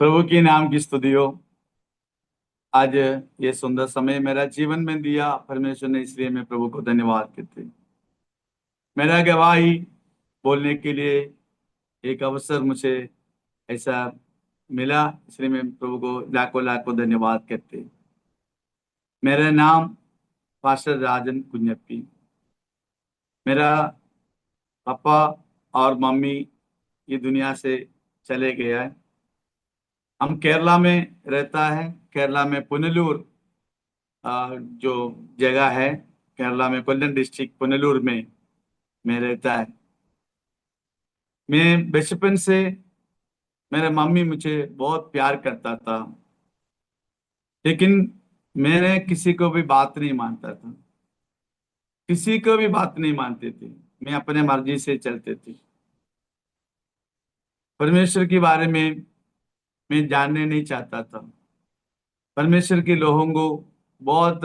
प्रभु के नाम की स्तुति हो। आज ये सुंदर समय मेरा जीवन में दिया परमेश्वर ने, इसलिए मैं प्रभु को धन्यवाद करते। मेरा गवाही बोलने के लिए एक अवसर मुझे ऐसा मिला, इसलिए मैं प्रभु को लाखों लाखों धन्यवाद करते। मेरा नाम पास्टर राजन कुन्यप्पी। मेरा पापा और मम्मी ये दुनिया से चले गया है। हम केरला में रहता है। केरला में पुनलूर जो जगह है, केरला में कोल्लम डिस्ट्रिक्ट पुनलूर में रहता है। मैं बचपन से, मेरे मम्मी मुझे बहुत प्यार करता था, लेकिन मैंने किसी को भी बात नहीं मानता था। किसी को भी बात नहीं मानते थे। मैं अपने मर्जी से चलते थे। परमेश्वर के बारे में मैं जानने नहीं चाहता था। परमेश्वर के लोगों को बहुत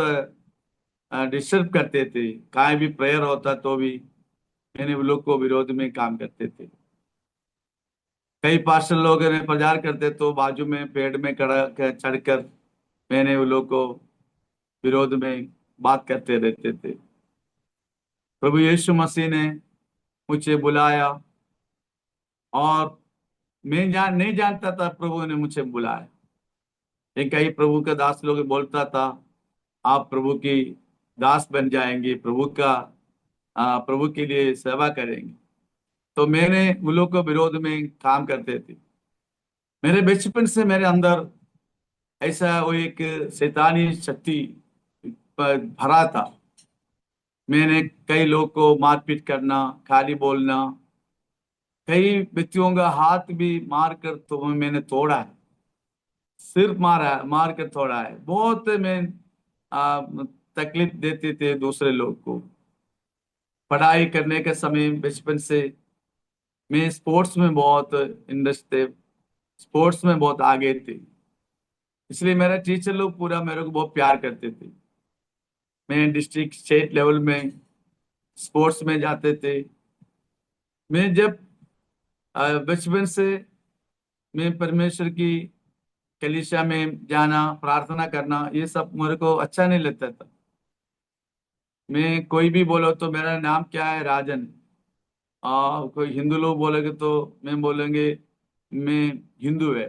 डिस्टर्ब करते थे। कहीं भी प्रेयर होता तो भी मैंने वो लोग को विरोध में काम करते थे। कई पास्टर लोग ने प्रचार करते तो बाजू में पेड़ में खड़ा चढ़कर मैंने वो लोग को विरोध में बात करते रहते थे। प्रभु यीशु मसीह ने मुझे बुलाया और मैं नहीं जानता था प्रभु ने मुझे बुलाया। एक कई प्रभु का दास लोग बोलता था आप प्रभु की दास बन जाएंगे, प्रभु के लिए सेवा करेंगे। तो मैंने वो लोग को विरोध में काम करते थे। मेरे बचपन से मेरे अंदर ऐसा वो एक शैतानी शक्ति पर भरा था। मैंने कई लोग को मारपीट करना, खाली बोलना, कई व्यक्तियों का हाथ भी मार कर तो मैंने तोड़ा है। सिर्फ मार कर तोड़ा है। बहुत मैं आ, तकलीफ देते थे दूसरे लोग को। पढ़ाई करने के समय बचपन से मैं स्पोर्ट्स में बहुत इंटरेस्ट थे। स्पोर्ट्स में बहुत आगे थे, इसलिए मेरा टीचर लोग पूरा मेरे को बहुत प्यार करते थे। मैं डिस्ट्रिक्ट स्टेट लेवल में स्पोर्ट्स में जाते थे। मैं जब बचपन से मैं परमेश्वर की कलीसिया में जाना, प्रार्थना करना, ये सब मेरे को अच्छा नहीं लगता था। मैं कोई भी बोलो तो मेरा नाम क्या है, राजन। कोई हिंदू लोग बोलेंगे तो मैं बोलेंगे मैं हिंदू है।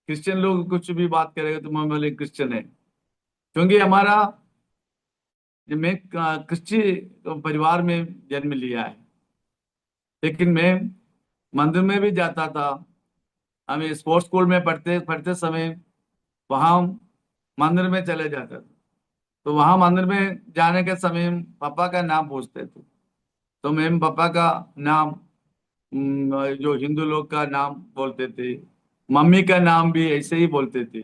क्रिश्चियन लोग कुछ भी बात करेंगे तो मैं बोले क्रिश्चियन है। क्योंकि हमारा, मैं क्रिश्चियन परिवार में जन्म लिया है। लेकिन मैं मंदिर में भी जाता था। हमें स्पोर्ट्स स्कूल में पढ़ते पढ़ते समय वहाँ मंदिर में चले जाते थे। तो वहाँ मंदिर में जाने के समय पापा का नाम पूछते थे। तो मैं पापा का नाम, जो हिंदू लोग का नाम बोलते थे। मम्मी का नाम भी ऐसे ही बोलते थे।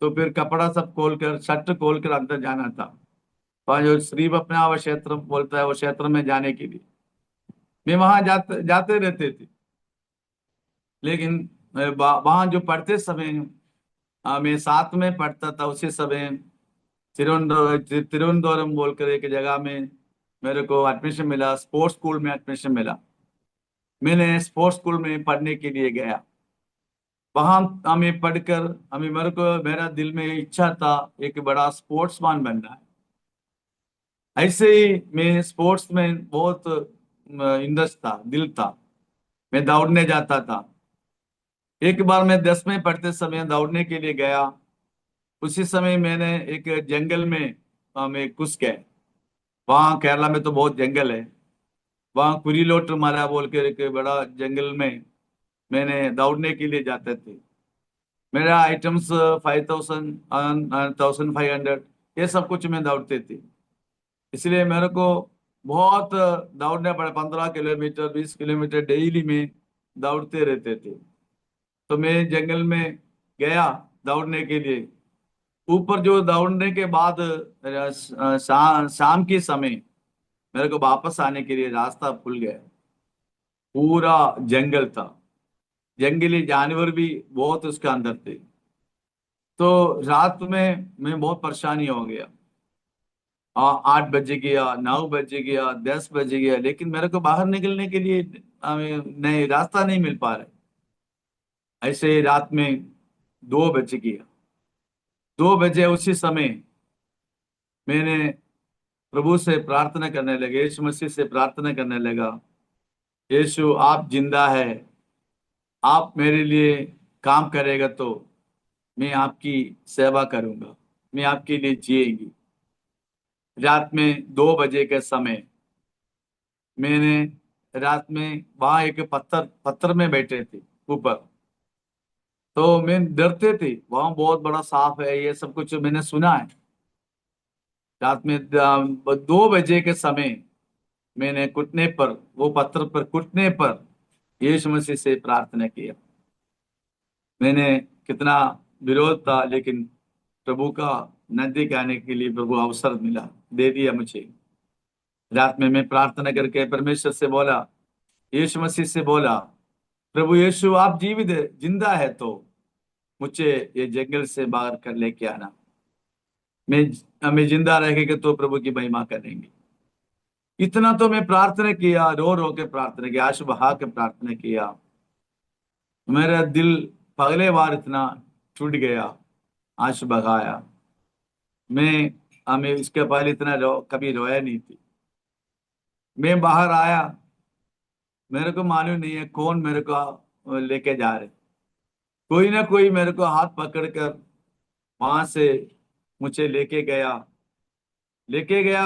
तो फिर कपड़ा सब खोलकर, शर्ट खोलकर अंदर जाना था। और जो श्री अपना वो क्षेत्र बोलता है, वो क्षेत्र में जाने के लिए मैं वहां जाते जाते रहते थे। लेकिन वहां जो पढ़ते समय मैं साथ में पढ़ता था, उसी समय तिरुवनंतपुरम बोलकर एक जगह में मेरे को एडमिशन मिला। स्पोर्ट्स स्कूल में एडमिशन मिला। मैंने स्पोर्ट्स स्कूल में पढ़ने के लिए गया। वहां हमें पढ़कर हमें मेरे को मेरा दिल में इच्छा था एक बड़ा स्पोर्ट्समैन बनना है। ऐसे ही मैं स्पोर्ट्स में बहुत इंटरेस्ट था, दिल था। मैं दौड़ने जाता था। एक बार मैं 10वीं पढ़ते समय दौड़ने के लिए गया। उसी समय मैंने एक जंगल में मैं घुस गया। वहाँ केरला में तो बहुत जंगल है। वहाँ कुरीलोट माला बोल के एक बड़ा जंगल में मैंने दौड़ने के लिए जाते थे। मेरा आइटम्स 5000, 1500, ये सब कुछ में दौड़ते थे। इसलिए मेरे को बहुत दौड़ना पड़ा। 15 किलोमीटर, 20 किलोमीटर डेली में दौड़ते रहते थे। तो मैं जंगल में गया दौड़ने के लिए। ऊपर जो दौड़ने के बाद शाम के समय मेरे को वापस आने के लिए रास्ता भूल गया। पूरा जंगल था। जंगली जानवर भी बहुत उसके अंदर थे। तो रात में मैं बहुत परेशानी हो गया। 8 बज गया, 9 बज गया, 10 बज गया, लेकिन मेरे को बाहर निकलने के लिए नहीं, रास्ता नहीं मिल पा रहा। ऐसे ही रात में 2 बज गया। 2 बजे उसी समय मैंने प्रभु से प्रार्थना करने लगे, यीशु मसीह से प्रार्थना करने लगा, यीशु आप जिंदा है, आप मेरे लिए काम करेगा तो मैं आपकी सेवा करूंगा, मैं आपके लिए जिएगी। रात में 2 बजे के समय मैंने, रात में वहां एक पत्थर पत्थर में बैठे थे ऊपर, तो मैं डरते थे, वहां बहुत बड़ा सांप है, ये सब कुछ मैंने सुना है। रात में 2 बजे के समय मैंने घुटने पर, वो पत्थर पर घुटने पर यीशु मसीह से प्रार्थना किया। मैंने कितना विरोध था, लेकिन प्रभु का नजदीक आने के लिए प्रभु अवसर मिला, दे दिया मुझे। रात में मैं प्रार्थना करके परमेश्वर से बोला, यीशु मसीह से बोला, प्रभु यीशु आप जीवित है, जिंदा है तो मुझे ये जंगल से बाहर कर लेके आना। मैं हमें जिंदा रहेंगे तो प्रभु की महिमा करेंगे। इतना तो मैं प्रार्थना किया, रो रो के प्रार्थना किया, आंसू बहा के प्रार्थना किया। मेरा दिल पहले बार इतना टूट गया, आंसू बहाया। मैं हमें इसके पहले इतना कभी रोया नहीं थी। मैं बाहर आया, मेरे को मालूम नहीं है कौन मेरे को लेके जा रहे, कोई ना कोई मेरे को हाथ पकड़कर वहां से मुझे लेके गया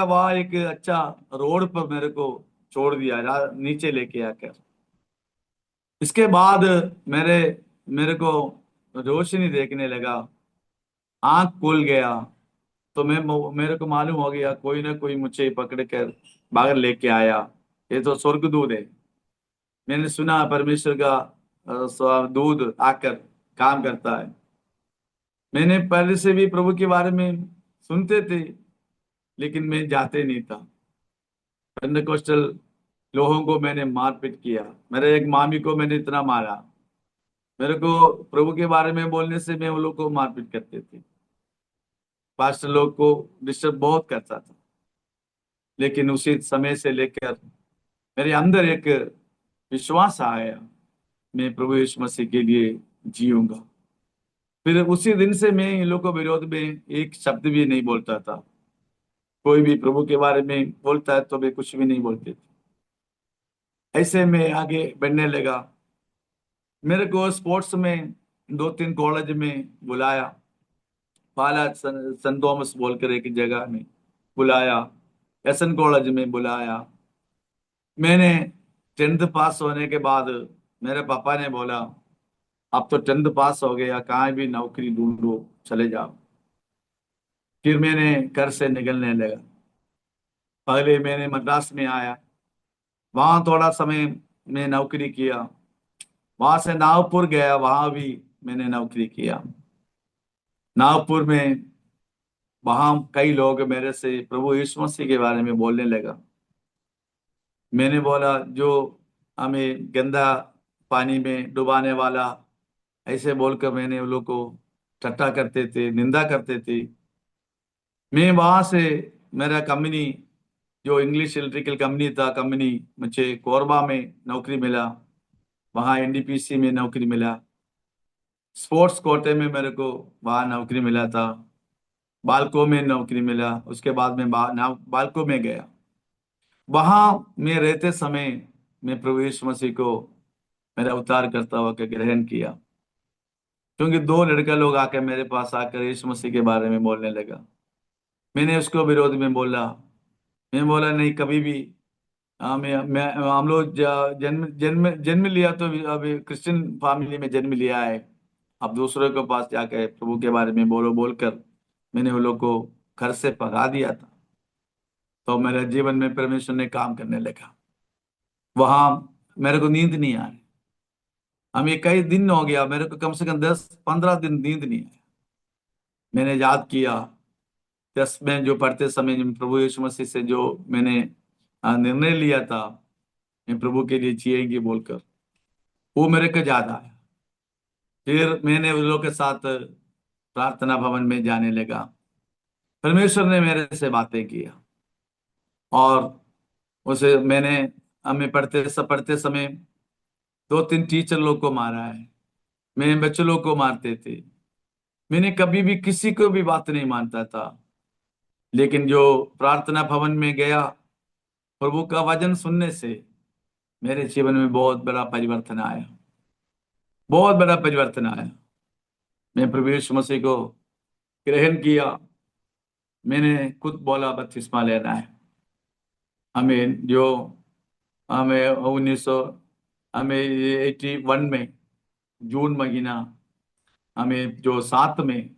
वहां एक अच्छा रोड पर मेरे को छोड़ दिया, नीचे लेके आकर। इसके बाद मेरे मेरे को रोशनी देखने लगा, आंख खुल गया, तो मेरे को मालूम हो गया कोई ना कोई मुझे पकड़ कर बाहर लेके आया, ये तो स्वर्गदूत है। मैंने सुना परमेश्वर का दूत आकर काम करता है। मैंने पहले से भी प्रभु के बारे में सुनते थे, लेकिन मैं जाते नहीं था। पेंटकोस्टल लोगों को मैंने मारपीट किया, मेरे एक मामी को मैंने इतना मारा। मेरे को प्रभु के बारे में बोलने से मैं उन लोग को मारपीट करते थे, पास्टर लोग को डिस्टर्ब बहुत करता था। लेकिन उसी समय से लेकर मेरे अंदर एक विश्वास आया, मैं प्रभु यीशु मसीह के लिए जीऊंगा। फिर उसी दिन से मैं इन लोगों के विरोध में एक शब्द भी नहीं बोलता था। कोई भी प्रभु के बारे में बोलता है तो मैं कुछ भी नहीं बोलते थे। ऐसे में आगे बढ़ने लगा। मेरे को स्पोर्ट्स में 2-3 कॉलेज में बुलाया, पाला सन थॉमस बोलकर एक जगह में बुलाया, एसन कॉलेज में बुलाया। मैंने 10th पास होने के बाद मेरे पापा ने बोला, अब तो 10th पास हो गया, कहाँ भी नौकरी ढूंढो, चले जाओ। फिर मैंने घर से निकलने लगा। पहले मैंने मद्रास में आया, वहां थोड़ा समय मैं नौकरी किया। वहां से नागपुर गया, वहां भी मैंने नौकरी किया। नागपुर में वहां कई लोग मेरे से प्रभु यीशु मसीह के बारे में बोलने लगा। मैंने बोला, जो हमें गंदा पानी में डुबाने वाला, ऐसे बोलकर मैंने उन लोग को ठट्टा करते थे, निंदा करते थे। मैं वहां से, मेरा कंपनी जो इंग्लिश इलेक्ट्रिकल कंपनी था, कंपनी मुझे कोरबा में नौकरी मिला, वहाँ एनडीपीसी में नौकरी मिला। स्पोर्ट्स कोटे में मेरे को वहाँ नौकरी मिला था। बालको में नौकरी मिला, उसके बाद मैं बालको में गया। वहाँ मैं रहते समय मैं प्रभु यीशु मसीह को मेरा उद्धार करता हुआ के ग्रहण किया, क्योंकि 2 लड़का लोग आकर मेरे पास आकर यीशु मसीह के बारे में बोलने लगा। मैंने उसको विरोध में बोला, मैं बोला नहीं कभी भी। मैं हम लोग जन्म जन्म जन्म लिया तो अभी क्रिश्चियन फैमिली में जन्म लिया है, अब दूसरों के पास जाकर प्रभु के बारे में बोलो बोलकर मैंने वो लोग को घर से भगा दिया था। तो मेरे जीवन में परमेश्वर ने काम करने लगा। वहां मेरे को नींद नहीं आ रही, हम ये कई दिन हो गया, मेरे को कम से कम 10-15 दिन नींद नहीं आई। मैंने याद किया 10 में जो पढ़ते समय जो प्रभु यीशु मसीह से जो मैंने निर्णय लिया था, मैं प्रभु के लिए जिएंगे बोलकर, वो मेरे को याद आया। फिर मैंने उन लोग के साथ प्रार्थना भवन में जाने लगा। परमेश्वर ने मेरे से बातें किया, और उसे मैंने, हमें पढ़ते समय 2-3 टीचर लोग को मारा है। मैं बच्चों लोग को मारते थे, मैंने कभी भी किसी को भी बात नहीं मानता था, लेकिन जो प्रार्थना भवन में गया, प्रभु का वचन सुनने से मेरे जीवन में बहुत बड़ा परिवर्तन आया, बहुत बड़ा परिवर्तन आया। मैं प्रभु यीशु मसीह को ग्रहण किया। मैंने खुद बोला बपतिस्मा लेना है। हमें जो हमें 1900 हमें 81 में जून महीना, हमें जो 7 में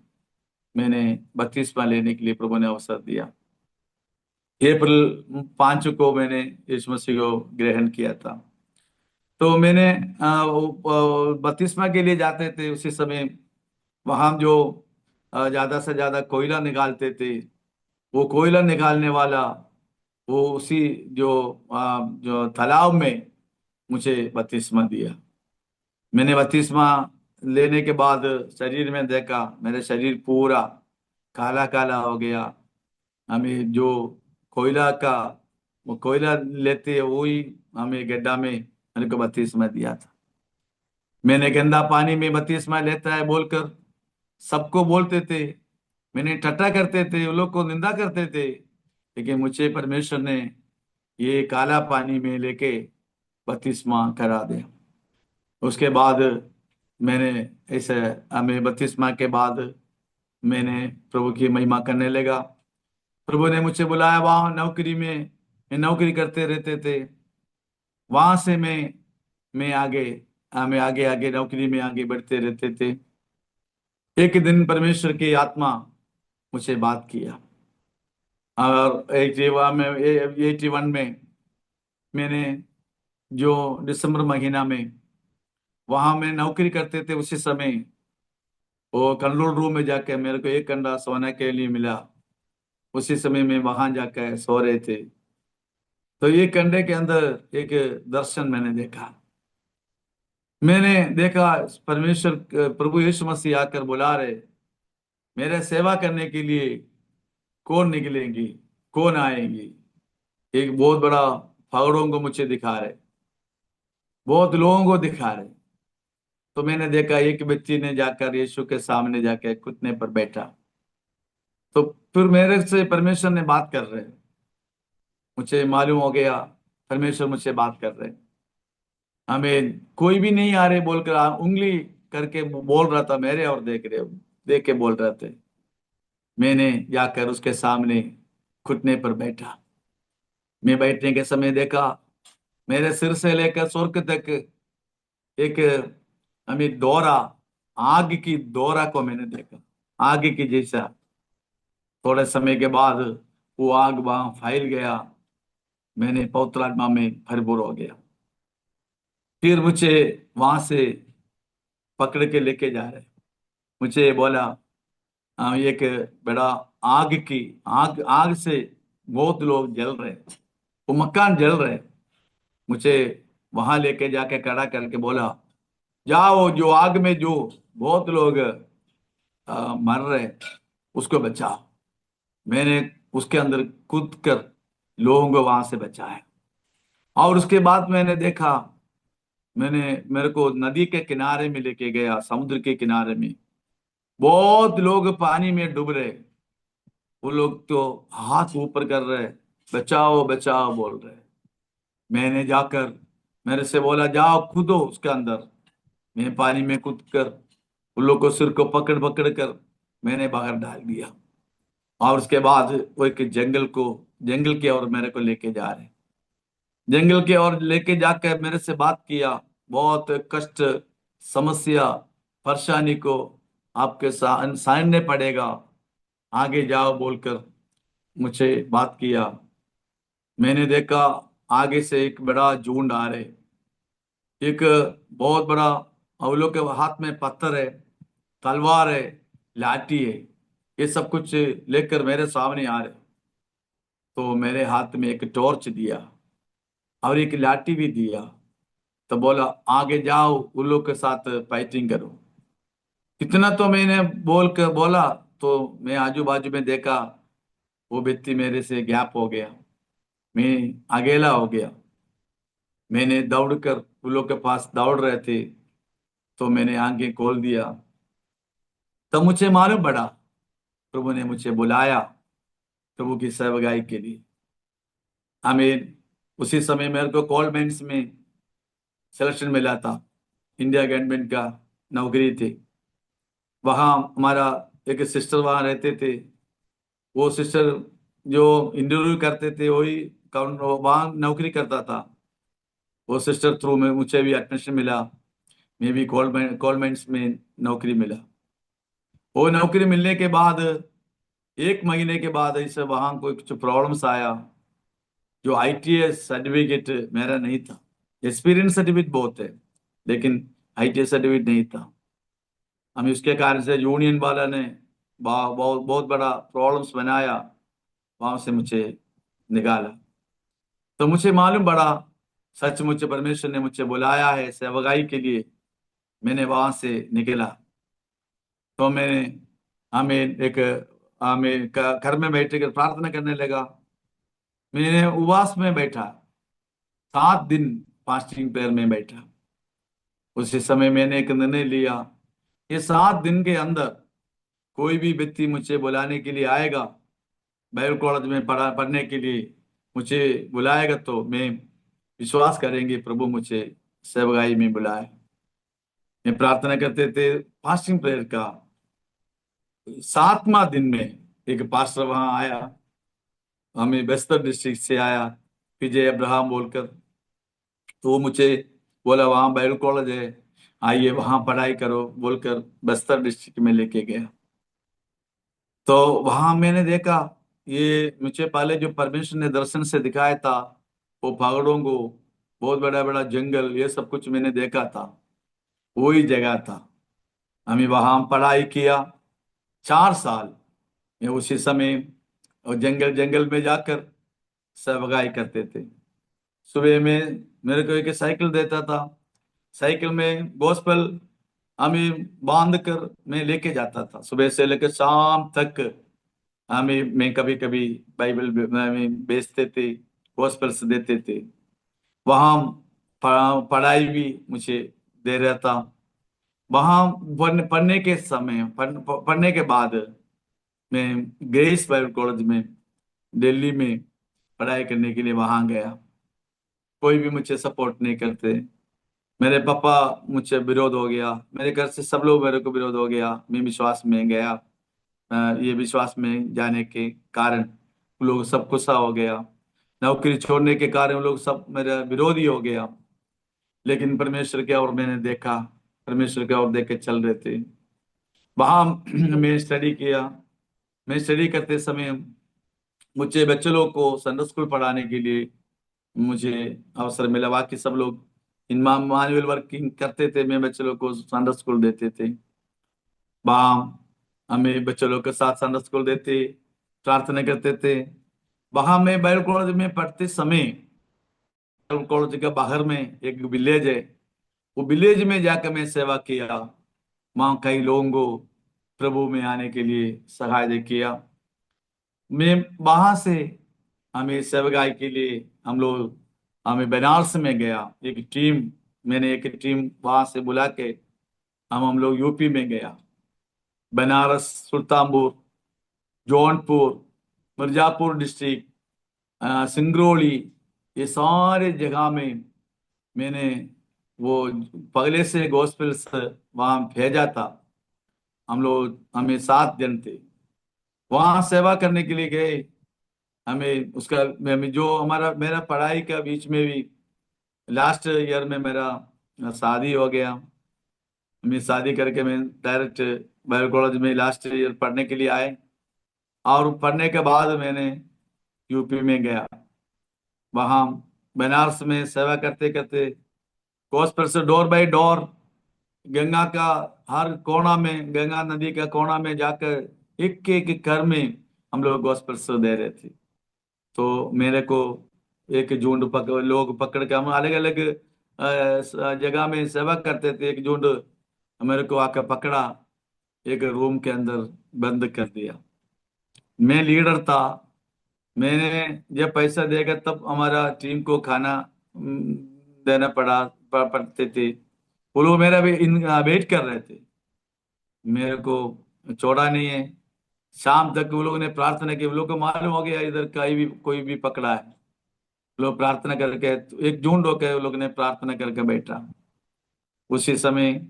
मैंने बपतिस्मा लेने के लिए प्रभु ने अवसर दिया। अप्रैल 5 को मैंने यीशु मसीह को ग्रहण किया था। तो मैंने बपतिस्मा के लिए जाते थे उसी समय, वहां जो ज्यादा से ज्यादा कोयला निकालते थे, वो कोयला निकालने वाला वो उसी जो जो तालाब में मुझे बपतिस्मा दिया। मैंने बपतिस्मा लेने के बाद शरीर में देखा, मेरा शरीर पूरा काला काला हो गया। हमें जो कोयला का वो कोयला लेते वही हमें गड्ढा में मेरे को बपतिस्मा दिया था। मैंने गंदा पानी में बपतिस्मा लेता है बोलकर सबको बोलते थे, मैंने ठट्टा करते थे, वो लोग को निंदा करते थे, लेकिन मुझे परमेश्वर ने ये काला पानी में लेके बपतिस्मा करा दिया। उसके बाद मैंने ऐसे हमें बपतिस्मा के बाद मैंने प्रभु की महिमा करने लगा। प्रभु ने मुझे बुलाया वहां नौकरी में, मैं नौकरी करते रहते थे। वहां से मैं आगे मैं आगे आगे नौकरी में आगे बढ़ते रहते थे। एक दिन परमेश्वर की आत्मा मुझे बात किया, और 81 में मैंने जो दिसंबर महीना में वहां में नौकरी करते थे, उसी समय वो कंट्रोल रूम में जाके मेरे को एक कंडा सोने के लिए मिला। उसी समय में वहां जाकर सो रहे थे, तो ये कंडे के अंदर एक दर्शन मैंने देखा। मैंने देखा परमेश्वर प्रभु यीशु मसीह आकर बुला रहे, मेरे सेवा करने के लिए कौन निकलेंगी, कौन आएंगी। एक बहुत बड़ा फावड़ों को मुझे दिखा रहे, बहुत लोगों को दिखा रहे। तो मैंने देखा एक व्यक्ति ने जाकर यीशु के सामने जाकर घुटने पर बैठा। तो फिर मेरे से परमेश्वर ने बात कर रहे, मुझे मालूम हो गया परमेश्वर मुझसे बात कर रहे। हमें कोई भी नहीं आ रहे बोलकर उंगली करके बोल रहा था मेरे, और देख के बोल रहे थे। मैंने जाकर उसके सामने घुटने पर बैठा। मैं बैठने के समय देखा मेरे सिर से लेकर स्वर्ग तक एक हमें दौरा, आग की दौरा को मैंने देखा, आग की जैसा। थोड़े समय के बाद वो आग वहां फैल गया, मैंने पवित्र आत्मा में भरपूर हो गया। फिर मुझे वहां से पकड़ के लेके जा रहे, मुझे बोला एक बड़ा आग की आग आग से बहुत लोग जल रहे, वो मकान जल रहे। मुझे वहां लेके जाके खड़ा करके बोला, जाओ जो आग में जो बहुत लोग मर रहे, उसको बचाओ। मैंने उसके अंदर कूद कर लोगों को वहां से बचाया। और उसके बाद मैंने देखा, मैंने मेरे को नदी के किनारे में लेके गया, समुद्र के किनारे में बहुत लोग पानी में डूब रहे। वो लोग तो हाथ ऊपर कर रहे, बचाओ बचाओ बोल रहे। मैंने जाकर मेरे से बोला, जाओ कूदो उसके अंदर। मैं पानी में कूद कर उन लोग को सिर को पकड़ पकड़ कर मैंने बाहर डाल दिया। और उसके बाद वो एक जंगल की ओर मेरे को लेके जा रहे, जंगल की ओर लेके जाकर मेरे से बात किया। बहुत कष्ट, समस्या, परेशानी को आपके सामने पड़ेगा, आगे जाओ बोलकर मुझे बात किया। मैंने देखा आगे से एक बड़ा झुंड आ रहे, एक बहुत बड़ा, और लोग के हाथ में पत्थर है, तलवार है, लाठी है, ये सब कुछ लेकर मेरे सामने आ रहे। तो मेरे हाथ में एक टॉर्च दिया और एक लाठी भी दिया। तो बोला, आगे जाओ उन लोग के साथ फाइटिंग करो। इतना तो मैंने बोल कर बोला, तो मैं आजू बाजू में देखा वो व्यक्ति मेरे से गैप हो गया, मैं अकेला हो गया। मैंने दौड़कर उन लोग के पास दौड़ रहे थे, तो मैंने आगे खोल दिया। तब मुझे मालूम पड़ा प्रभु ने मुझे बुलाया प्रभु की सेवकाई के लिए। आमीन। उसी समय मेरे को कॉलमेंट्स में सिलेक्शन मिला था, इंडिया गवर्नमेंट का नौकरी थी। वहाँ हमारा एक सिस्टर वहाँ रहते थे। वो सिस्टर जो इंटरव्यू करते थे वही वहाँ नौकरी करता था। वो सिस्टर थ्रू में मुझे भी एडमिशन मिला। मैं भी कॉलमेंट्स में नौकरी मिला। वो नौकरी मिलने के बाद 1 महीने के बाद ऐसे वहाँ कोई कुछ प्रॉब्लम्स आया। जो आईटीएस सर्टिफिकेट मेरा नहीं था। एक्सपीरियंस सर्टिफिकेट बहुत है, लेकिन आईटीएस सर्टिफिकेट नहीं था। हमें उसके कारण से यूनियन वाला ने बहुत बहुत बड़ा प्रॉब्लम्स बनाया। वहां से मुझे निकाला। तो मुझे मालूम पड़ा सच मुझे परमेश्वर ने मुझे बुलाया है सेवकाई के लिए। मैंने वहां से निकला। तो मैंने हमें एक हमें घर में बैठ कर प्रार्थना करने लगा। मैंने उपवास में बैठा, 7 दिन फास्टिंग प्रेयर में बैठा। उसी समय मैंने एक निर्णय लिया, ये 7 दिन के अंदर कोई भी व्यक्ति मुझे बुलाने के लिए आएगा, बाइबल कॉलेज में पढ़ने के लिए मुझे बुलाएगा, तो मैं विश्वास करेंगे प्रभु मुझे सेवकाई में बुलाए। मैं प्रार्थना करते थे फास्टिंग प्रेयर का। 7वां दिन में एक पास्टर वहां आया, हमें बस्तर डिस्ट्रिक्ट से आया, विजय अब्राहम बोलकर। तो वो मुझे बोला वहाँ बाइबल कॉलेज है, आइए वहां पढ़ाई करो बोलकर बस्तर डिस्ट्रिक्ट में लेके गया। तो वहां मैंने देखा, ये मुझे पहले जो परमेश्वर ने दर्शन से दिखाया था, वो पहाड़ों को, बहुत बड़ा बड़ा जंगल, ये सब कुछ मैंने देखा था, वही जगह था। हमें वहां पढ़ाई किया 4 साल। मैं उसी समय और जंगल जंगल में जाकर सेवकाई करते थे। सुबह में मेरे को एक साइकिल देता था। साइकिल में गॉस्पेल हमें बांध कर मैं लेके जाता था, सुबह से लेकर शाम तक। हमें मैं कभी कभी बाइबल में बेचते थे, गॉस्पेल्स देते थे। वहाँ पढ़ाई भी मुझे दे रहा था। वहाँ पढ़ने के समय पढ़ने के बाद मैं ग्रेस बाइबल कॉलेज में दिल्ली में पढ़ाई करने के लिए वहां गया। कोई भी मुझे सपोर्ट नहीं करते। मेरे पापा मुझे विरोध हो गया, मेरे घर से सब लोग मेरे को विरोध हो गया। मैं विश्वास में गया। ये विश्वास में जाने के कारण लोग सब गुस्सा हो गया। नौकरी छोड़ने के कारण लोग सब मेरा विरोधी हो गया। लेकिन परमेश्वर की ओर मैंने देखा, परमेश्वर की ओर देख के चल रहे थे। वहां मैं स्टडी किया। मैं स्टडी करते समय मुझे बच्चे लोग को संडे स्कूल पढ़ाने के लिए मुझे अवसर मिला। बाकी सब लोग इन मैनुअल वर्किंग करते थे, मैं बच्चे लोग को संडे स्कूल देते थे। वहाँ हमें बच्चे लोग के साथ संडे स्कूल देते, प्रार्थना करते थे। वहां मैं बाइबल कॉलेज में पढ़ते समय, बाइबल कॉलेज के बाहर में एक विलेज है, वो विलेज में जाकर मैं सेवा किया। वहाँ कई लोगों को प्रभु में आने के लिए सहायता किया। मैं वहां से हमें सेवकाई के लिए हमें बनारस में गया। एक टीम, मैंने एक टीम वहां से बुला के हम लोग यूपी में गया। बनारस, सुल्तानपुर, जौनपुर, मिर्जापुर डिस्ट्रिक्ट, सिंगरौली, ये सारे जगह में मैंने वो पगले से गॉस्पेल्स वहां भेजा था। हमें 7 जन थे, वहां सेवा करने के लिए गए। हमें उसका हमें जो हमारा मेरा पढ़ाई का बीच में भी लास्ट ईयर में मेरा शादी हो गया। मैं शादी करके मैं डायरेक्ट बाइबल कॉलेज में लास्ट ईयर पढ़ने के लिए आए। और पढ़ने के बाद मैंने यूपी में गया। वहाँ बनारस में सेवा करते करते गॉस्पेल से डोर बाय डोर गंगा का हर कोना में, गंगा नदी का कोना में जाकर एक एक घर में हम लोग गॉस्पेल से दे रहे थे। तो मेरे को एक झुंड लोग पकड़ के, हम अलग अलग जगह में सेवा करते थे, एक झुंड मेरे को आकर पकड़ा, एक रूम के अंदर बंद कर दिया। मैं लीडर था। मैंने जब पैसा देगा तब हमारा टीम को खाना देना पड़ते थे। वो लोग मेरा भी वेट कर रहे थे। मेरे को छोड़ा नहीं है। शाम तक वो लोगों ने प्रार्थना की, वो लोग को मालूम हो गया इधर कहीं भी कोई भी पकड़ा है। लोग प्रार्थना करके, एक झुंड होकर वो लोग ने प्रार्थना करके बैठा। उसी समय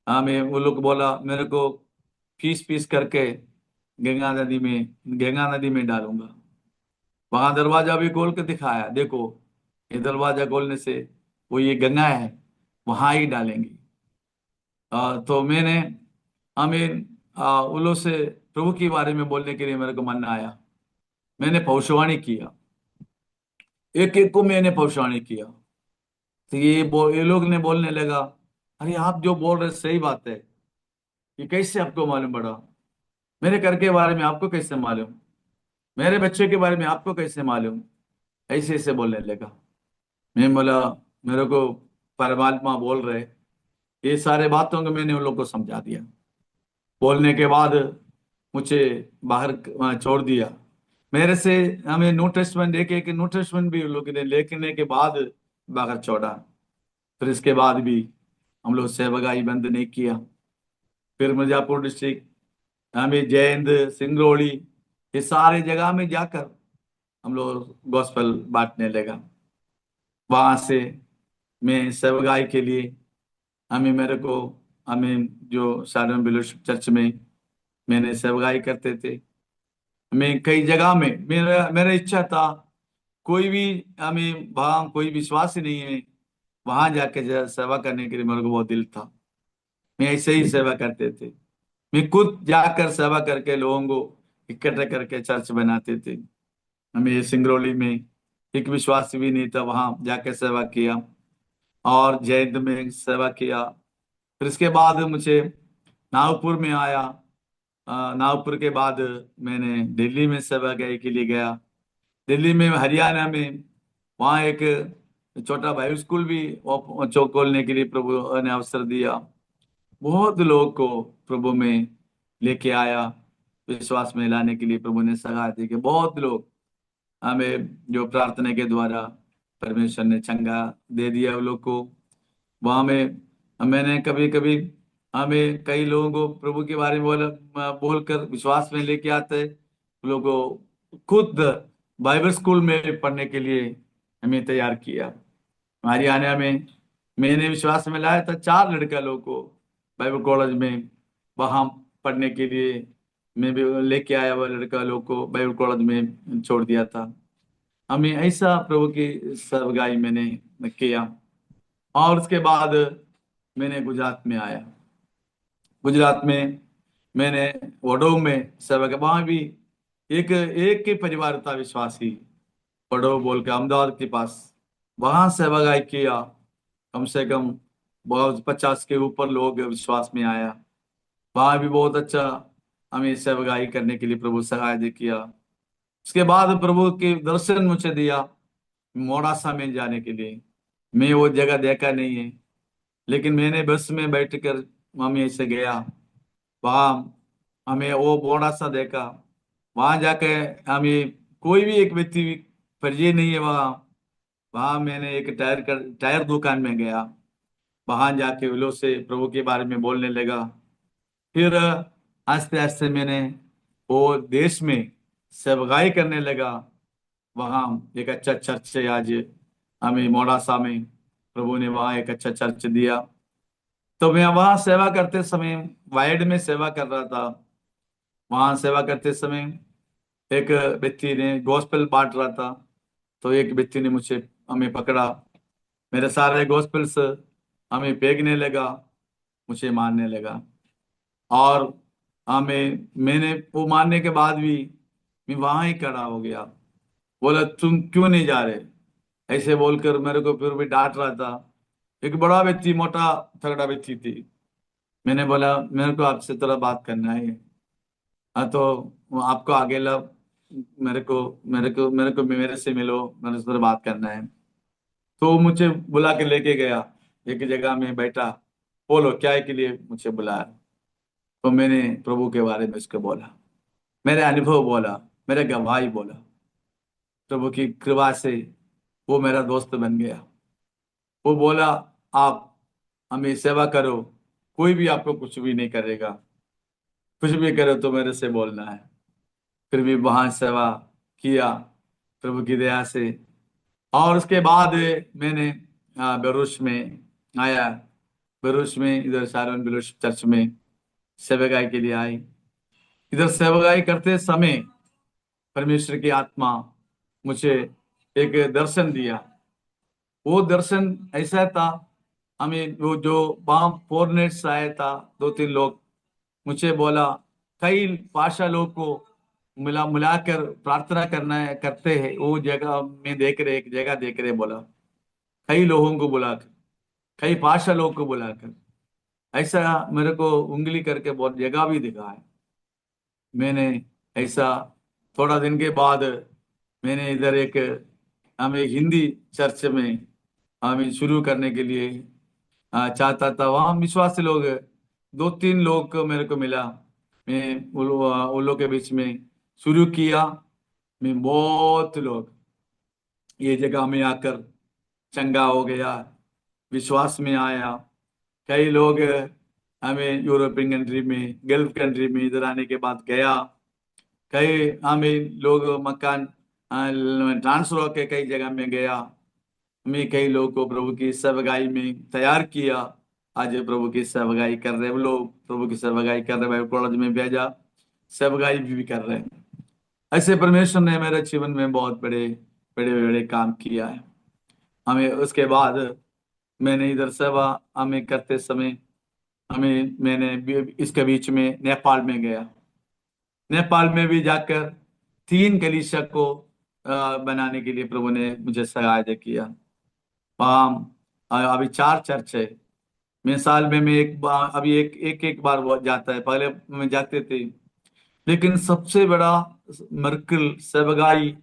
हमें वो लोग बोला मेरे को पीस पीस करके गंगा नदी में डालूंगा। वहां दरवाजा भी खोल के दिखाया, देखो ये दरवाजा खोलने से वो ये गंगा है, वहां ही डालेंगे। तो मैंने हमें उन लोग से प्रभु के बारे में बोलने के लिए मेरे को मन आया। मैंने भविष्यवाणी किया, एक एक को मैंने भविष्यवाणी किया। तो ये लोग ने बोलने लगा, अरे आप जो बोल रहे सही बात है, ये कैसे आपको मालूम पड़ा? मेरे घर के बारे में आपको कैसे मालूम? मेरे बच्चे के बारे में आपको कैसे मालूम? ऐसे ऐसे बोलने लगा। मैं बोला मेरे को परमात्मा बोल रहे। ये सारे बातों को मैंने उन लोग को समझा दिया। बोलने के बाद मुझे बाहर छोड़ दिया। मेरे से हमें न्यू टेस्टमेंट एक एक न्यू टेस्टमेंट भी उन लोग ने लेखने के बाद बाहर छोड़ा। फिर इसके बाद भी हम लोग सेवकाई बंद नहीं किया। फिर मिर्जापुर डिस्ट्रिक्ट, हमें जैंद, सिंगरौली, ये सारे जगह में जाकर हम लोग गॉस्पेल बांटने लगा। वहां से मैं सेवकाई के लिए हमें जो साधन फेलोशिप चर्च में मैंने सेवकाई करते थे। मैं कई जगह में मेरा मेरा इच्छा था, कोई भी हमें वहाँ कोई विश्वास ही नहीं है, वहां जाके सेवा करने के लिए मेरे को बहुत दिल था। मैं ऐसे ही सेवा करते थे। मैं खुद जाकर सेवा करके लोगों को इकट्ठा करके चर्च बनाते थे। हमें ये सिंगरौली में एक विश्वास भी नहीं था, वहां जाके सेवा किया। और जैद में सेवा किया। फिर इसके बाद मुझे नागपुर में आया। नागपुर के बाद मैंने दिल्ली में सेवा के लिए गया। दिल्ली में, हरियाणा में, वहाँ एक छोटा बाइबल स्कूल भी खोलने के लिए प्रभु ने अवसर दिया। बहुत लोग को प्रभु में लेके आया। विश्वास में लाने के लिए प्रभु ने सहायता दी कि बहुत लोग हमें जो प्रार्थना के द्वारा परमेश्वर ने चंगा दे दिया उन लोग को। वहां में मैंने कभी कभी हमें कई लोगों को प्रभु के बारे में बोलकर विश्वास में लेके आते लोगों को खुद बाइबल स्कूल में पढ़ने के लिए हमें तैयार किया। हरियाणा में मैंने विश्वास में लाया था 4 लड़का लोगों को बाइबल कॉलेज में, वहां पढ़ने के लिए मैं भी लेके आया। वह लड़का लोग को बाइबल कॉलेज में छोड़ दिया था। हमें ऐसा प्रभु की सेवकाई मैंने किया। और उसके बाद मैंने गुजरात में आया। गुजरात में मैंने वडोदरा में सेवा किया। वहां भी एक एक ही परिवार था विश्वासी, वडोदरा बोल के अहमदाबाद के पास। वहां सेवागाई किया। कम से कम बहुत 50 के ऊपर लोग विश्वास में आया। वहां भी बहुत अच्छा हमें सेवागाई करने के लिए प्रभु सहायता किया। उसके बाद प्रभु के दर्शन मुझे दिया मोड़ासा में जाने के लिए। मैं वो जगह देखा नहीं है, लेकिन मैंने बस में बैठकर मम्मी से गया। वहाँ हमें वो मोड़ासा देखा। वहां जाके हमें कोई भी एक व्यक्ति परिचय नहीं है वहाँ। वहां मैंने एक टायर दुकान में गया। वहां जाके उन लोग से प्रभु के बारे में बोलने लगा। फिर आस्ते आस्ते मैंने वो देश में सेवकाई करने लगा। वहाँ एक अच्छा चर्च है आज हमें मोड़ासा में, प्रभु ने वहाँ एक अच्छा चर्च दिया। तो मैं वहाँ सेवा करते समय वाइड में सेवा कर रहा था। वहाँ सेवा करते समय एक व्यक्ति ने गॉस्पेल बांट रहा था। तो एक व्यक्ति ने मुझे हमें पकड़ा, मेरे सारे गॉस्पेल्स हमें फेंकने लगा, मुझे मारने लगा। और मैंने वो मारने के बाद भी मैं वहां ही खड़ा हो गया। बोला तुम क्यों नहीं जा रहे? ऐसे बोलकर मेरे को फिर भी डांट रहा था। एक बड़ा व्यक्ति, मोटा तगड़ा व्यक्ति थी। मैंने बोला मेरे को आपसे थोड़ा बात करना है। हाँ तो आपको आगे ला, मेरे से मिलो, मेरे से थोड़ा बात करना है। तो वो मुझे बुला के लेके गया एक जगह में बैठा। बोलो क्या है के लिए मुझे बुलाया? तो मैंने प्रभु के बारे में उसको बोला, मेरे अनुभव बोला, मेरे गवाही बोला। प्रभु की कृपा से वो मेरा दोस्त बन गया। वो बोला आप हमें सेवा करो, कोई भी आपको कुछ भी नहीं करेगा। कुछ भी करो तो मेरे से बोलना है। फिर भी वहां सेवा किया प्रभु की दया से। और उसके बाद मैंने बेरूस में आया। बेरूस में इधर शारोन बेरूस चर्च में सेवकाई के लिए आई। इधर सेवकाई करते समय परमेश्वर की आत्मा मुझे एक दर्शन दिया। वो दर्शन ऐसा था, हमें वो जो वहां फॉरनर्स आया था, दो तीन लोग, मुझे बोला कई भाषा लोग को मिलाकर प्रार्थना करना है, करते हैं वो जगह में देख रहे, एक जगह देख रहे बोला, कई लोगों को बुलाकर, कई भाषा लोग को बुलाकर, ऐसा मेरे को उंगली करके बहुत जगह भी दिखा है। मैंने ऐसा थोड़ा दिन के बाद मैंने इधर एक, हम एक हिंदी चर्च में हमें शुरू करने के लिए चाहता था। वहाँ विश्वासी लोग, दो तीन लोग को मेरे को मिला। मैं उन लोग के बीच में शुरू किया। मैं बहुत लोग ये जगह में आकर चंगा हो गया, विश्वास में आया। कई लोग हमें यूरोपियन कंट्री में, गल्फ कंट्री में इधर आने के बाद गया। कई हमें लोग मकान ट्रांसफर होके कई जगह में गया। मैं कई लोगों को प्रभु की सेवकाई में तैयार किया। आज प्रभु की सेवकाई कर रहे, वो लोग प्रभु की सेवकाई कर रहे, बाइबल कॉलेज में भेजा, सेवकाई भी कर रहे हैं। ऐसे परमेश्वर ने मेरे जीवन में बहुत बड़े बड़े बड़े काम किया है। हमें उसके बाद मैंने इधर सेवा हमें करते समय मैंने इसके बीच में नेपाल में गया। नेपाल में भी जाकर तीन कलीसिया को बनाने के लिए प्रभु ने मुझे सहायता किया। वहाँ अभी चार चर्च है। मैं साल में मैं एक बार, अभी एक बार वो जाता है, पहले मैं जाते थे। लेकिन सबसे बड़ा मरकल सेवगाई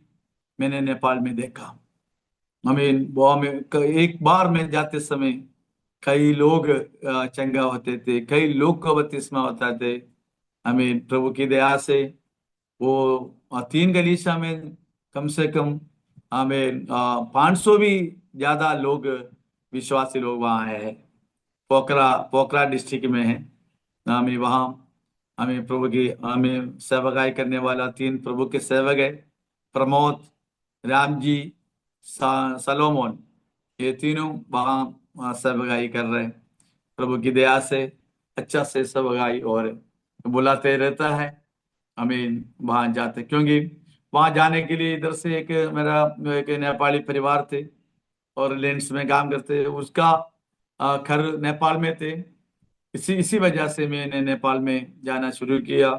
मैंने नेपाल में देखा। वो हमें एक बार में जाते समय कई लोग चंगा होते थे, कई लोग को बपतिस्मा होता थे। हमें प्रभु की दया से वो तीन कलीसिया में कम से कम हमें 500 भी ज्यादा लोग, विश्वासी लोग वहाँ है। पोखरा पोखरा डिस्ट्रिक्ट में है। हमें वहाँ हमें प्रभु की हमें सेवकाई करने वाला तीन प्रभु के सेवक है, प्रमोद, राम जी, सलोमन। ये तीनों वहाँ सेवकाई कर रहे हैं। प्रभु की दया से अच्छा से सेवकाई और बुलाते रहता है। हमें वहां जाते, क्योंकि वहां जाने के लिए इधर से एक मेरा एक नेपाली परिवार थे और लेंस में काम करते, उसका घर नेपाल में थे। इसी इसी वजह से मैंने नेपाल में जाना शुरू किया।